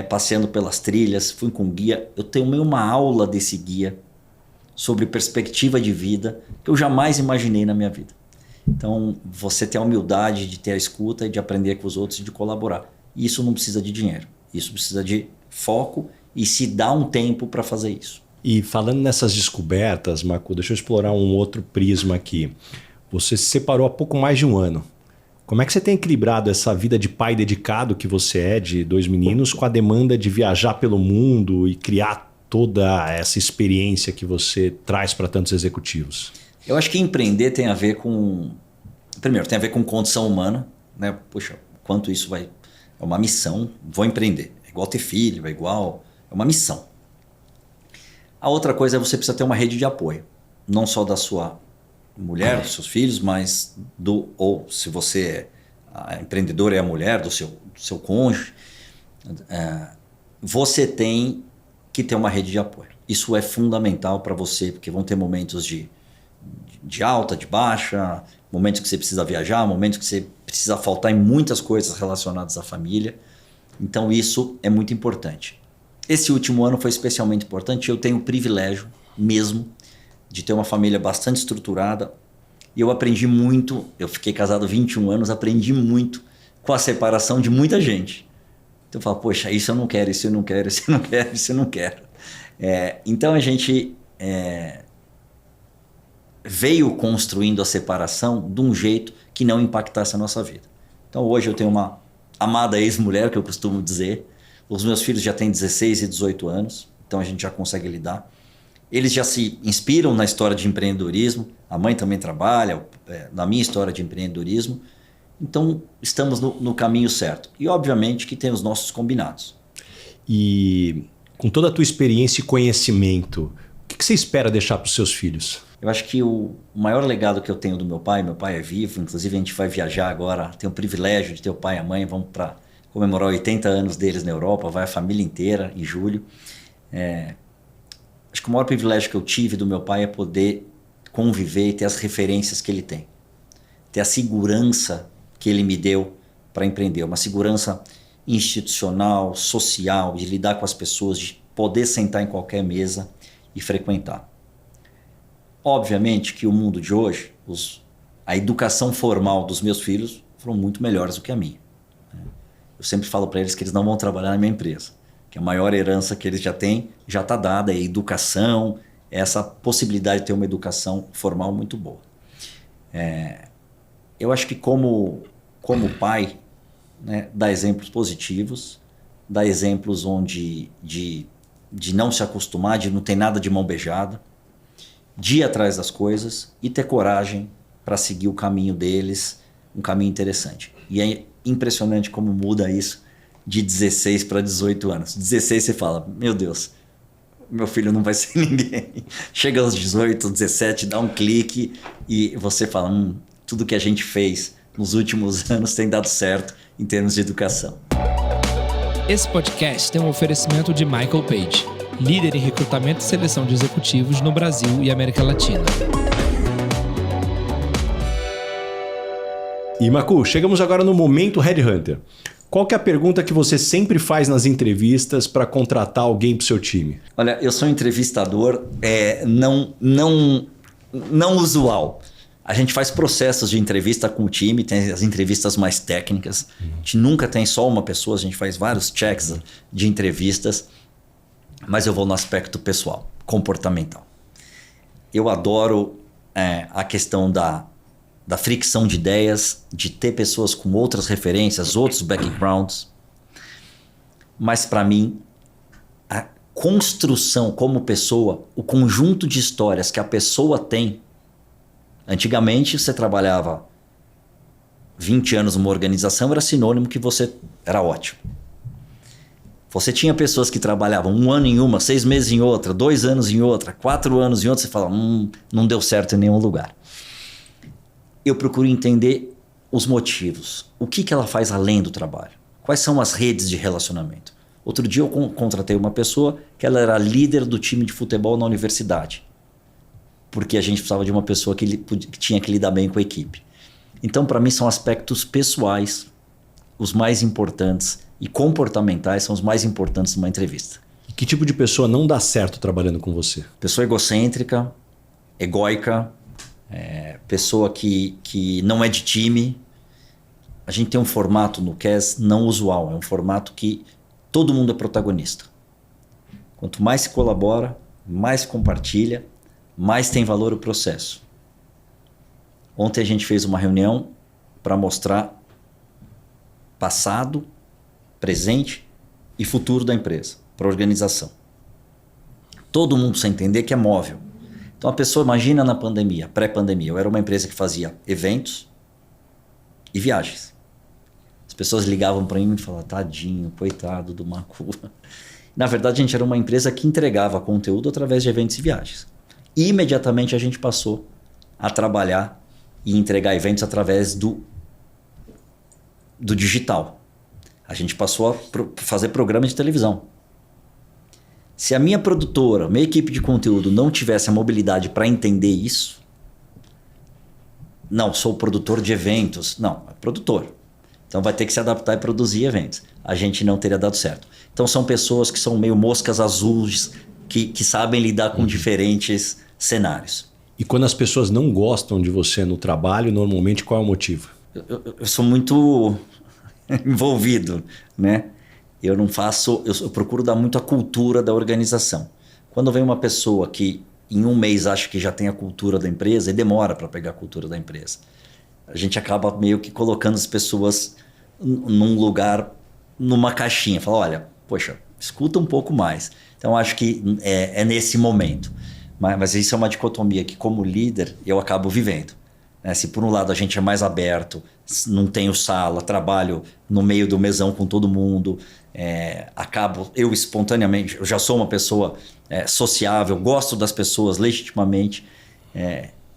passeando pelas trilhas, fui com guia. Eu tomei uma aula desse guia sobre perspectiva de vida que eu jamais imaginei na minha vida. Então, você ter a humildade de ter a escuta e de aprender com os outros e de colaborar. E isso não precisa de dinheiro. Isso precisa de foco e se dá um tempo para fazer isso. E falando nessas descobertas, Marco, deixa eu explorar um outro prisma aqui. Você se separou há pouco mais de um ano. Como é que você tem equilibrado essa vida de pai dedicado que você é, de 2 meninos, com a demanda de viajar pelo mundo e criar toda essa experiência que você traz para tantos executivos? Eu acho que empreender tem a ver com... Primeiro, tem a ver com condição humana, né? Poxa, quanto isso vai... É uma missão, vou empreender. É igual ter filho, é uma missão. A outra coisa é você precisa ter uma rede de apoio. Não só da sua mulher, dos seus filhos, mas ou se você é empreendedor, é a mulher, do seu cônjuge. Você tem que ter uma rede de apoio. Isso é fundamental para você, porque vão ter momentos de alta, de baixa, momentos que você precisa viajar, momentos que você precisa faltar em muitas coisas relacionadas à família. Então isso é muito importante. Esse último ano foi especialmente importante. Eu tenho o privilégio mesmo de ter uma família bastante estruturada e eu aprendi muito. Eu fiquei casado há 21 anos, aprendi muito com a separação de muita gente. Então eu falo, poxa, isso eu não quero, isso eu não quero, isso eu não quero, isso eu não quero. Então a gente veio construindo a separação de um jeito que não impactasse a nossa vida. Então hoje eu tenho uma amada ex-mulher, que eu costumo dizer. Os meus filhos já têm 16 e 18 anos, então a gente já consegue lidar. Eles já se inspiram na história de empreendedorismo, a mãe também trabalha na minha história de empreendedorismo. Então estamos no caminho certo. E obviamente que tem os nossos combinados. E com toda a tua experiência e conhecimento, o que você espera deixar para os seus filhos? Eu acho que o maior legado que eu tenho do meu pai é vivo, inclusive a gente vai viajar agora, tenho o privilégio de ter o pai e a mãe, vamos para comemorar 80 anos deles na Europa, vai a família inteira em julho. Acho que o maior privilégio que eu tive do meu pai é poder conviver e ter as referências que ele tem. Ter a segurança que ele me deu para empreender, uma segurança institucional, social, de lidar com as pessoas, de poder sentar em qualquer mesa e frequentar. Obviamente que o mundo de hoje, a educação formal dos meus filhos foram muito melhores do que a minha. Eu sempre falo para eles que eles não vão trabalhar na minha empresa, que a maior herança que eles já têm já está dada, é a educação, essa possibilidade de ter uma educação formal muito boa. Eu acho que como pai, né, dá exemplos positivos, dá exemplos de não se acostumar, de não ter nada de mão beijada, de ir atrás das coisas e ter coragem para seguir o caminho deles, um caminho interessante. E é impressionante como muda isso de 16 para 18 anos. 16 você fala, meu Deus, meu filho não vai ser ninguém. Chega aos 18, 17, dá um clique e você fala, tudo que a gente fez nos últimos anos tem dado certo em termos de educação. Esse podcast tem um oferecimento de Michael Page, líder em recrutamento e seleção de executivos no Brasil e América Latina. E Macu, chegamos agora no momento Headhunter. Qual que é a pergunta que você sempre faz nas entrevistas para contratar alguém para o seu time? Olha, eu sou um entrevistador não usual. A gente faz processos de entrevista com o time, tem as entrevistas mais técnicas. A gente nunca tem só uma pessoa, a gente faz vários checks de entrevistas. Mas eu vou no aspecto pessoal, comportamental. Eu adoro a questão da fricção de ideias, de ter pessoas com outras referências, outros backgrounds. Mas para mim, a construção como pessoa, o conjunto de histórias que a pessoa tem. Antigamente você trabalhava 20 anos numa organização, era sinônimo que você era ótimo. Você tinha pessoas que trabalhavam 1 ano em uma, 6 meses em outra, 2 anos em outra, 4 anos em outra, você fala, não deu certo em nenhum lugar. Eu procuro entender os motivos. O que ela faz além do trabalho? Quais são as redes de relacionamento? Outro dia eu contratei uma pessoa que ela era líder do time de futebol na universidade. Porque a gente precisava de uma pessoa que tinha que lidar bem com a equipe. Então, para mim, são aspectos pessoais os mais importantes e comportamentais são os mais importantes numa entrevista. E que tipo de pessoa não dá certo trabalhando com você? Pessoa egocêntrica, egóica, pessoa que não é de time. A gente tem um formato no CAS não usual, é um formato que todo mundo é protagonista. Quanto mais se colabora, mais se compartilha, mais tem valor o processo. Ontem a gente fez uma reunião para mostrar passado, presente e futuro da empresa, para a organização. Todo mundo precisa entender que é móvel. Então a pessoa imagina na pandemia, pré-pandemia, eu era uma empresa que fazia eventos e viagens. As pessoas ligavam para mim e falavam, tadinho, coitado do Macu. Na verdade a gente era uma empresa que entregava conteúdo através de eventos e viagens. E imediatamente a gente passou a trabalhar e entregar eventos através do digital. A gente passou a fazer programa de televisão. Se a minha produtora, minha equipe de conteúdo não tivesse a mobilidade para entender isso, não, sou produtor de eventos. Não, é produtor. Então vai ter que se adaptar e produzir eventos. A gente não teria dado certo. Então são pessoas que são meio moscas azuis, que sabem lidar com diferentes cenários. E quando as pessoas não gostam de você no trabalho, normalmente qual é o motivo? Eu sou muito envolvido, né? Eu procuro dar muito a cultura da organização. Quando vem uma pessoa que em um mês acha que já tem a cultura da empresa e demora para pegar a cultura da empresa, a gente acaba meio que colocando as pessoas num lugar, numa caixinha. Fala, olha, poxa, escuta um pouco mais. Então acho que é nesse momento. Mas isso é uma dicotomia que como líder eu acabo vivendo. Se por um lado a gente é mais aberto, não tenho sala, trabalho no meio do mesão com todo mundo, acabo eu espontaneamente, eu já sou uma pessoa sociável, gosto das pessoas legitimamente.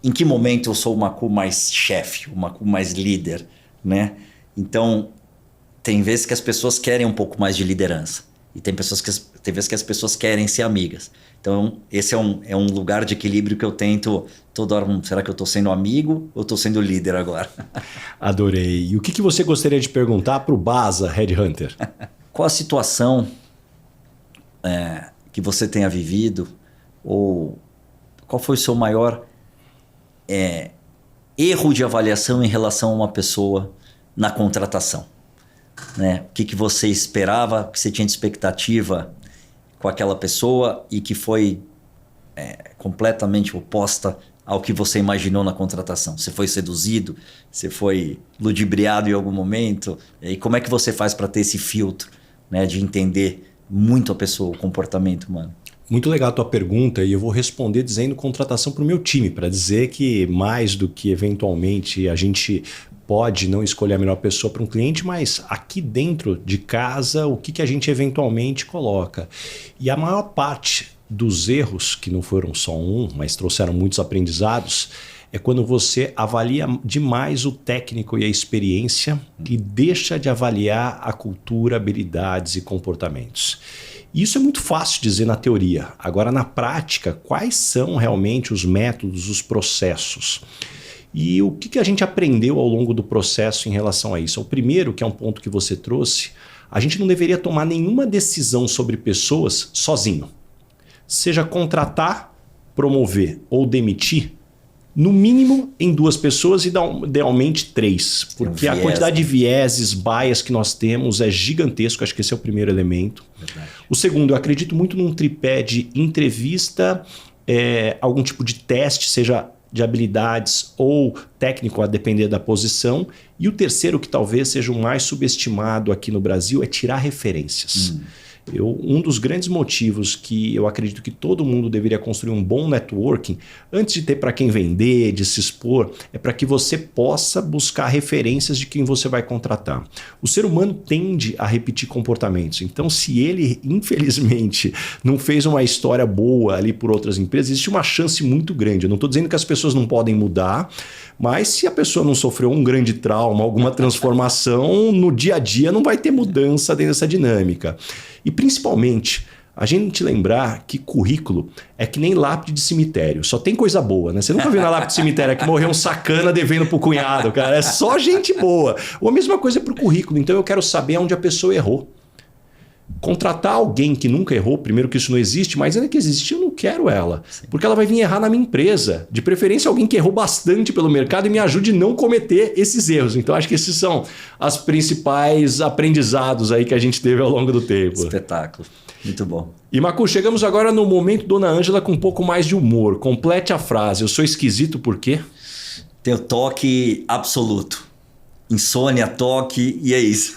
Em que momento eu sou o Macu mais chefe, o Macu mais líder, né? Então tem vezes que as pessoas querem um pouco mais de liderança e tem vezes que as pessoas querem ser amigas. Então, esse é um lugar de equilíbrio que eu tento toda hora. Será que eu estou sendo amigo ou estou sendo líder agora? Adorei. E o que você gostaria de perguntar para o Baza Headhunter? Qual a situação que você tenha vivido ou qual foi o seu maior erro de avaliação em relação a uma pessoa na contratação? Né? O que você esperava, o que você tinha de expectativa com aquela pessoa e que foi completamente oposta ao que você imaginou na contratação. Você foi seduzido? Você foi ludibriado em algum momento? E como é que você faz para ter esse filtro, né, de entender muito a pessoa, o comportamento humano? Muito legal a tua pergunta e eu vou responder dizendo contratação para o meu time, para dizer que mais do que eventualmente a gente pode não escolher a melhor pessoa para um cliente, mas aqui dentro de casa, o que a gente eventualmente coloca. E a maior parte dos erros, que não foram só um, mas trouxeram muitos aprendizados, é quando você avalia demais o técnico e a experiência e deixa de avaliar a cultura, habilidades e comportamentos. Isso é muito fácil dizer na teoria. Agora, na prática, quais são realmente os métodos, os processos? E o que a gente aprendeu ao longo do processo em relação a isso? O primeiro, que é um ponto que você trouxe, a gente não deveria tomar nenhuma decisão sobre pessoas sozinho. Seja contratar, promover ou demitir, no mínimo em 2 pessoas e idealmente 3. Porque a quantidade de vieses, bias que nós temos é gigantesco. Acho que esse é o primeiro elemento. Verdade. O segundo, eu acredito muito num tripé de entrevista, algum tipo de teste, seja de habilidades ou técnico, a depender da posição. E o terceiro, que talvez seja o mais subestimado aqui no Brasil, é tirar referências. Um dos grandes motivos que eu acredito que todo mundo deveria construir um bom networking, antes de ter para quem vender, de se expor, é para que você possa buscar referências de quem você vai contratar. O ser humano tende a repetir comportamentos. Então, se ele, infelizmente, não fez uma história boa ali por outras empresas, existe uma chance muito grande. Eu não estou dizendo que as pessoas não podem mudar, mas se a pessoa não sofreu um grande trauma, alguma transformação, no dia a dia não vai ter mudança dentro dessa dinâmica. E principalmente, a gente lembrar que currículo é que nem lápide de cemitério. Só tem coisa boa, né? Você nunca viu na lápide de cemitério que morreu um sacana devendo pro cunhado, cara. É só gente boa. Ou a mesma coisa pro currículo. Então eu quero saber onde a pessoa errou. Contratar alguém que nunca errou, primeiro que isso não existe, mas ainda que existe, eu não quero ela. Sim. Porque ela vai vir errar na minha empresa. De preferência alguém que errou bastante pelo mercado e me ajude a não cometer esses erros. Então acho que esses são os principais aprendizados aí que a gente teve ao longo do tempo. Espetáculo. Muito bom. E Macu, chegamos agora no momento Dona Ângela com um pouco mais de humor. Complete a frase. Eu sou esquisito por quê? Tenho toque absoluto. Insônia, toque, e é isso.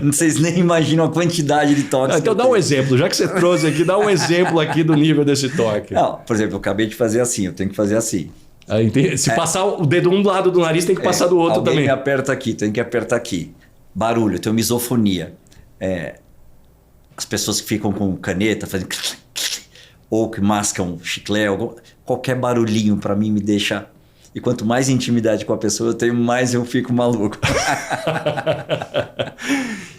Vocês nem imaginam a quantidade de toques. Então dá um exemplo, já que você trouxe aqui, dá um exemplo aqui do nível desse toque. Não, por exemplo, eu acabei de fazer assim, eu tenho que fazer assim. Se passar o dedo um do lado do nariz, tem que passar do outro alguém também. Me aperta aqui, tem que apertar aqui. Barulho, eu tenho misofonia. As pessoas que ficam com caneta fazendo ou que mascam chiclete, qualquer barulhinho para mim me deixa... E quanto mais intimidade com a pessoa eu tenho, mais eu fico maluco.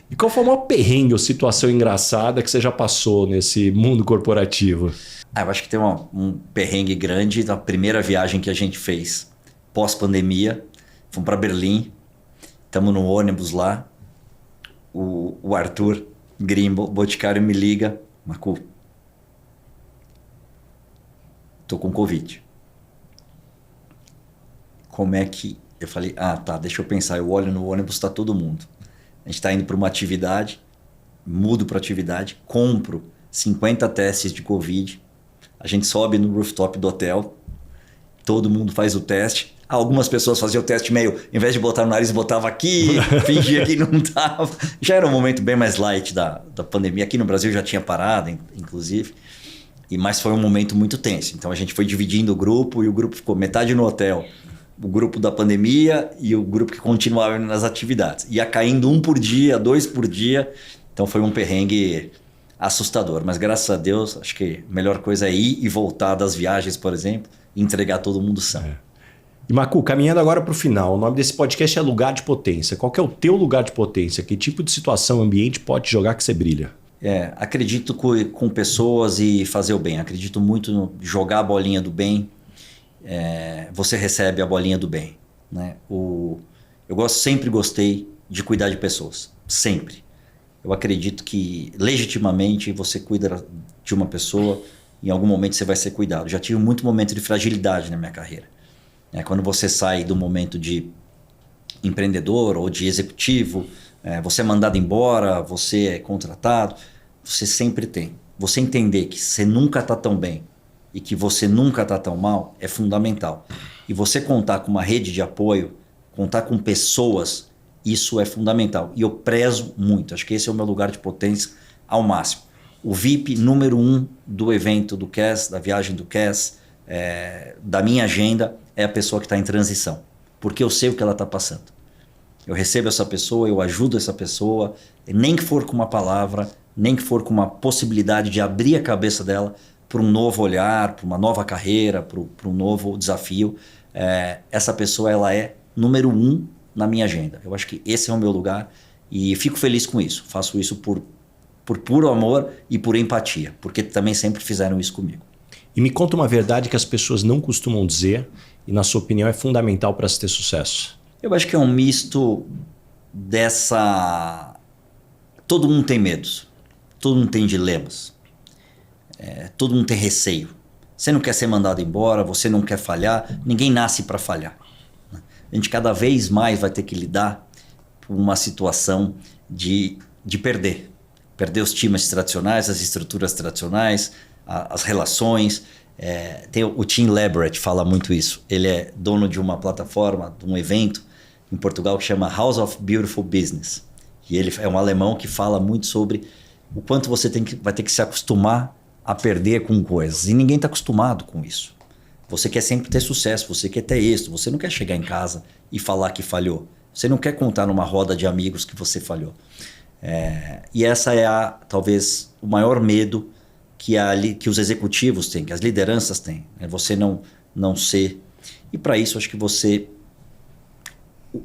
E qual foi o maior perrengue ou situação engraçada que você já passou nesse mundo corporativo? Eu acho que tem um perrengue grande da primeira viagem que a gente fez. Pós-pandemia, fomos para Berlim, estamos no ônibus lá, o Arthur Grimbo, Boticário, me liga, Macu, tô com Covid. Como é que... Eu falei, tá, deixa eu pensar. Eu olho no ônibus, tá todo mundo. A gente tá indo para uma atividade, mudo para atividade, compro 50 testes de Covid, a gente sobe no rooftop do hotel, todo mundo faz o teste. Algumas pessoas faziam o teste meio, em vez de botar no nariz, botava aqui, fingia que não tava. Já era um momento bem mais light da pandemia. Aqui no Brasil já tinha parado, inclusive. Mas foi um momento muito tenso. Então a gente foi dividindo o grupo e o grupo ficou metade no hotel, o grupo da pandemia e o grupo que continuava nas atividades. Ia caindo 1 por dia, 2 por dia. Então foi um perrengue assustador. Mas graças a Deus, acho que a melhor coisa é ir e voltar das viagens, por exemplo, e entregar todo mundo são. E Macu, caminhando agora para o final, o nome desse podcast é Lugar de Potência. Qual que é o teu lugar de potência? Que tipo de situação, ambiente pode jogar que você brilha? Acredito com pessoas e fazer o bem. Acredito muito no jogar a bolinha do bem. Você recebe a bolinha do bem, né? Eu sempre gostei de cuidar de pessoas, sempre. Eu acredito que legitimamente você cuida de uma pessoa, em algum momento você vai ser cuidado. Já tive muito momento de fragilidade na minha carreira. Quando você sai do momento de empreendedor ou de executivo, você é mandado embora, você é contratado, você sempre tem. Você entender que você nunca está tão bem e que você nunca está tão mal é fundamental. E você contar com uma rede de apoio, contar com pessoas, isso é fundamental. E eu prezo muito, acho que esse é o meu lugar de potência ao máximo. O VIP número 1 do evento do CAS, da viagem do CAS, da minha agenda, é a pessoa que está em transição. Porque eu sei o que ela está passando. Eu recebo essa pessoa, eu ajudo essa pessoa, nem que for com uma palavra, nem que for com uma possibilidade de abrir a cabeça dela para um novo olhar, para uma nova carreira, para um novo desafio, essa pessoa ela é número 1 na minha agenda. Eu acho que esse é o meu lugar e fico feliz com isso. Faço isso por puro amor e por empatia, porque também sempre fizeram isso comigo. E me conta uma verdade que as pessoas não costumam dizer e, na sua opinião, é fundamental para se ter sucesso. Eu acho que é um misto dessa... Todo mundo tem medos, todo mundo tem dilemas, todo mundo tem receio. Você não quer ser mandado embora, você não quer falhar, ninguém nasce para falhar. A gente cada vez mais vai ter que lidar com uma situação de perder. Perder os times tradicionais, as estruturas tradicionais, as relações. Tem o Tim Leverett fala muito isso. Ele é dono de uma plataforma, de um evento em Portugal que chama House of Beautiful Business. E ele é um alemão que fala muito sobre o quanto você vai ter que se acostumar a perder com coisas. E ninguém está acostumado com isso. Você quer sempre ter sucesso, você quer ter êxito, você não quer chegar em casa e falar que falhou. Você não quer contar numa roda de amigos que você falhou. E essa é talvez o maior medo que os executivos têm, que as lideranças têm. Você não ser... E para isso, acho que você...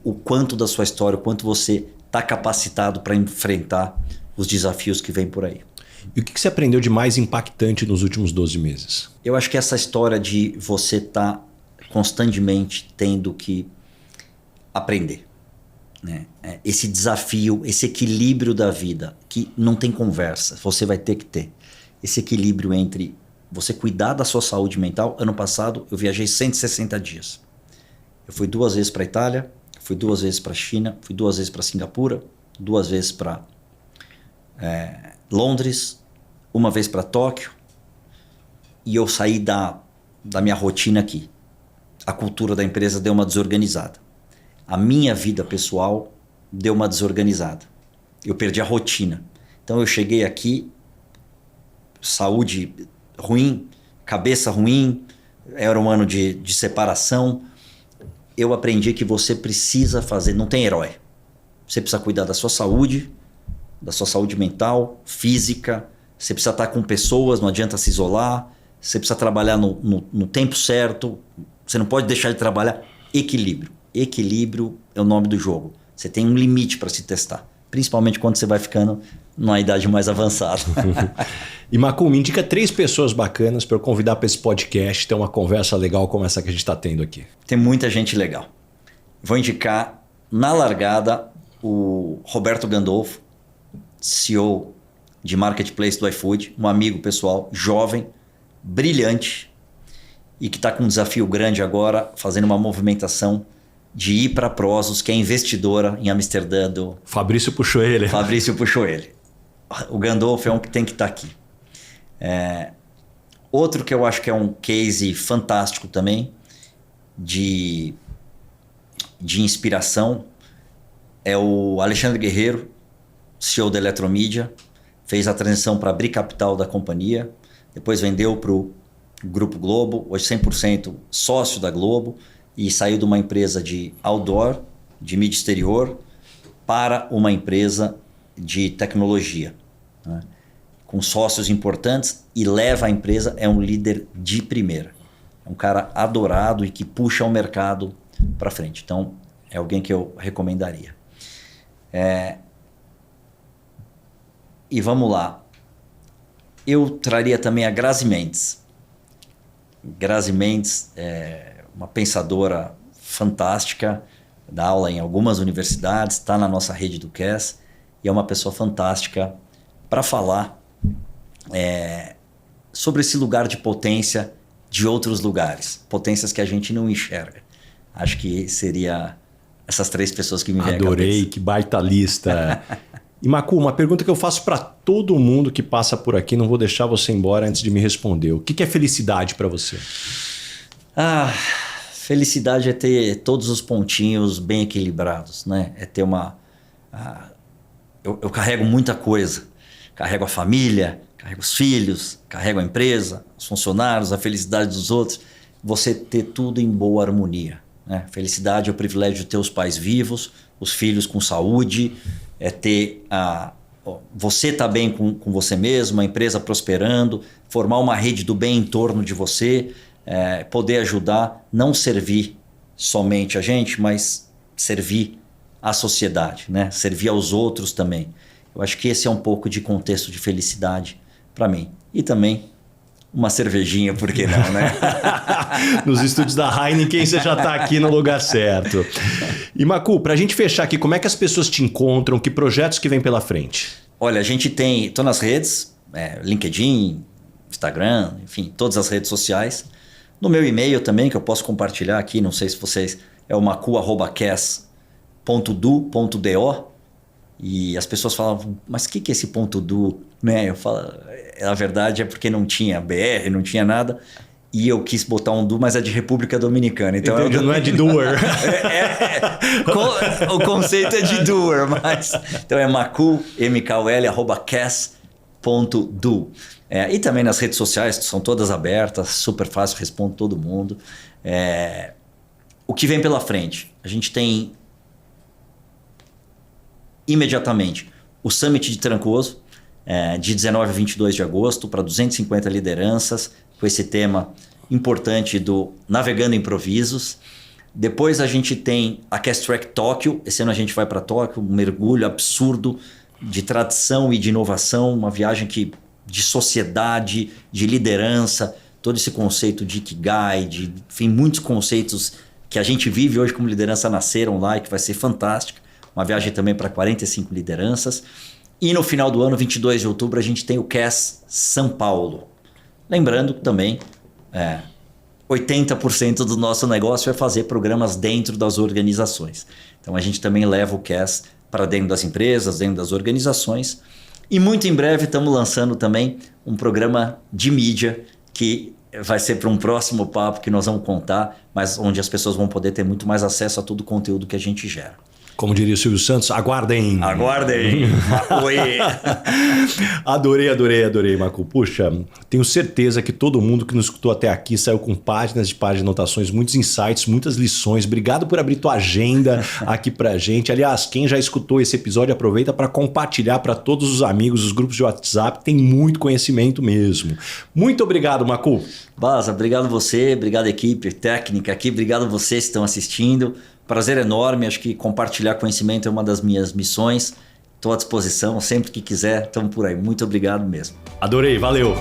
O quanto da sua história, o quanto você está capacitado para enfrentar os desafios que vêm por aí. E o que você aprendeu de mais impactante nos últimos 12 meses? Eu acho que essa história de você estar constantemente tendo que aprender. Né? Esse desafio, esse equilíbrio da vida, que não tem conversa, você vai ter que ter. Esse equilíbrio entre você cuidar da sua saúde mental. Ano passado eu viajei 160 dias. Eu fui 2 vezes para a Itália, fui 2 vezes para a China, fui 2 vezes para Singapura, 2 vezes para Londres, 1 vez para Tóquio, e eu saí da minha rotina aqui. A cultura da empresa deu uma desorganizada. A minha vida pessoal deu uma desorganizada. Eu perdi a rotina. Então eu cheguei aqui, saúde ruim, cabeça ruim, era um ano de separação. Eu aprendi que você precisa fazer, não tem herói. Você precisa cuidar da sua saúde mental, física. Você precisa estar com pessoas, não adianta se isolar. Você precisa trabalhar no tempo certo. Você não pode deixar de trabalhar. Equilíbrio. Equilíbrio é o nome do jogo. Você tem um limite para se testar. Principalmente quando você vai ficando numa idade mais avançada. E Makul, me indica 3 pessoas bacanas para eu convidar para esse podcast, ter uma conversa legal como essa que a gente está tendo aqui. Tem muita gente legal. Vou indicar, na largada, o Roberto Gandolfo, CEO de Marketplace do iFood, um amigo pessoal, jovem, brilhante, e que está com um desafio grande agora, fazendo uma movimentação de ir para a Prosus, que é investidora em Amsterdã do... Fabrício puxou ele. Fabrício puxou ele. O Gandolfo é um que tem que estar aqui. Outro que eu acho que é um case fantástico também, de inspiração, é o Alexandre Guerreiro, CEO da Eletromídia, fez a transição para abrir capital da companhia, depois vendeu para o Grupo Globo, hoje 100% sócio da Globo, e saiu de uma empresa de outdoor, de mídia exterior, para uma empresa de tecnologia, né? Com sócios importantes, e leva a empresa, é um líder de primeira. É um cara adorado e que puxa o mercado para frente. Então, é alguém que eu recomendaria. E vamos lá. Eu traria também a Grazi Mendes. Grazi Mendes é uma pensadora fantástica, dá aula em algumas universidades, está na nossa rede do CAS e é uma pessoa fantástica para falar sobre esse lugar de potência de outros lugares, potências que a gente não enxerga. Acho que seria essas 3 pessoas que me vêm à cabeça. Adorei, que baita lista. E Makul, uma pergunta que eu faço para todo mundo que passa por aqui, não vou deixar você embora antes de me responder. O que é felicidade para você? Felicidade é ter todos os pontinhos bem equilibrados, né? É ter uma... Eu carrego muita coisa. Carrego a família, carrego os filhos, carrego a empresa, os funcionários, a felicidade dos outros. Você ter tudo em boa harmonia, né? Felicidade é o privilégio de ter os pais vivos, os filhos com saúde, é ter você tá bem com você mesmo, a empresa prosperando, formar uma rede do bem em torno de você, poder ajudar, não servir somente a gente, mas servir a sociedade, né? Servir aos outros também. Eu acho que esse é um pouco de contexto de felicidade para mim. E também uma cervejinha, por que não, né? Nos estúdios da Heineken você já está aqui no lugar certo. E Macu, para a gente fechar aqui, como é que as pessoas te encontram? Que projetos que vem pela frente? Olha, a gente tô nas redes, LinkedIn, Instagram, enfim, todas as redes sociais. No meu e-mail também, que eu posso compartilhar aqui, não sei se vocês... É o macu@cas.do. E as pessoas falavam, mas o que é esse .do? Né? Eu falo, na verdade é porque não tinha BR, não tinha nada. E eu quis botar um do, mas é de República Dominicana. Então não é de doer. O conceito é de doer, mas... Então é macu, MKUL, @cas.do. E também nas redes sociais, são todas abertas, super fácil, respondo todo mundo. O que vem pela frente? A gente tem imediatamente o Summit de Trancoso, de 19 a 22 de agosto, para 250 lideranças, com esse tema importante do Navegando Improvisos. Depois a gente tem a Cast Track Tóquio. Esse ano a gente vai para Tóquio, um mergulho absurdo de tradição e de inovação, uma viagem de sociedade, de liderança, todo esse conceito de Ikigai, enfim, muitos conceitos que a gente vive hoje como liderança nasceram lá e que vai ser fantástica. Uma viagem também para 45 lideranças. E no final do ano, 22 de outubro, a gente tem o CAS São Paulo. Lembrando que também 80% do nosso negócio é fazer programas dentro das organizações. Então a gente também leva o CAS para dentro das empresas, dentro das organizações. E muito em breve estamos lançando também um programa de mídia que vai ser para um próximo papo que nós vamos contar, mas onde as pessoas vão poder ter muito mais acesso a todo o conteúdo que a gente gera. Como diria o Silvio Santos, aguardem. Aguardem. Adorei, Macu. Puxa, tenho certeza que todo mundo que nos escutou até aqui saiu com páginas de anotações, muitos insights, muitas lições. Obrigado por abrir tua agenda aqui pra gente. Aliás, quem já escutou esse episódio, aproveita para compartilhar para todos os amigos, os grupos de WhatsApp. Tem muito conhecimento mesmo. Muito obrigado, Macu. Baza, obrigado você, obrigado equipe técnica aqui, obrigado vocês que estão assistindo. Prazer enorme, acho que compartilhar conhecimento é uma das minhas missões. Estou à disposição, sempre que quiser, estamos por aí. Muito obrigado mesmo. Adorei, valeu!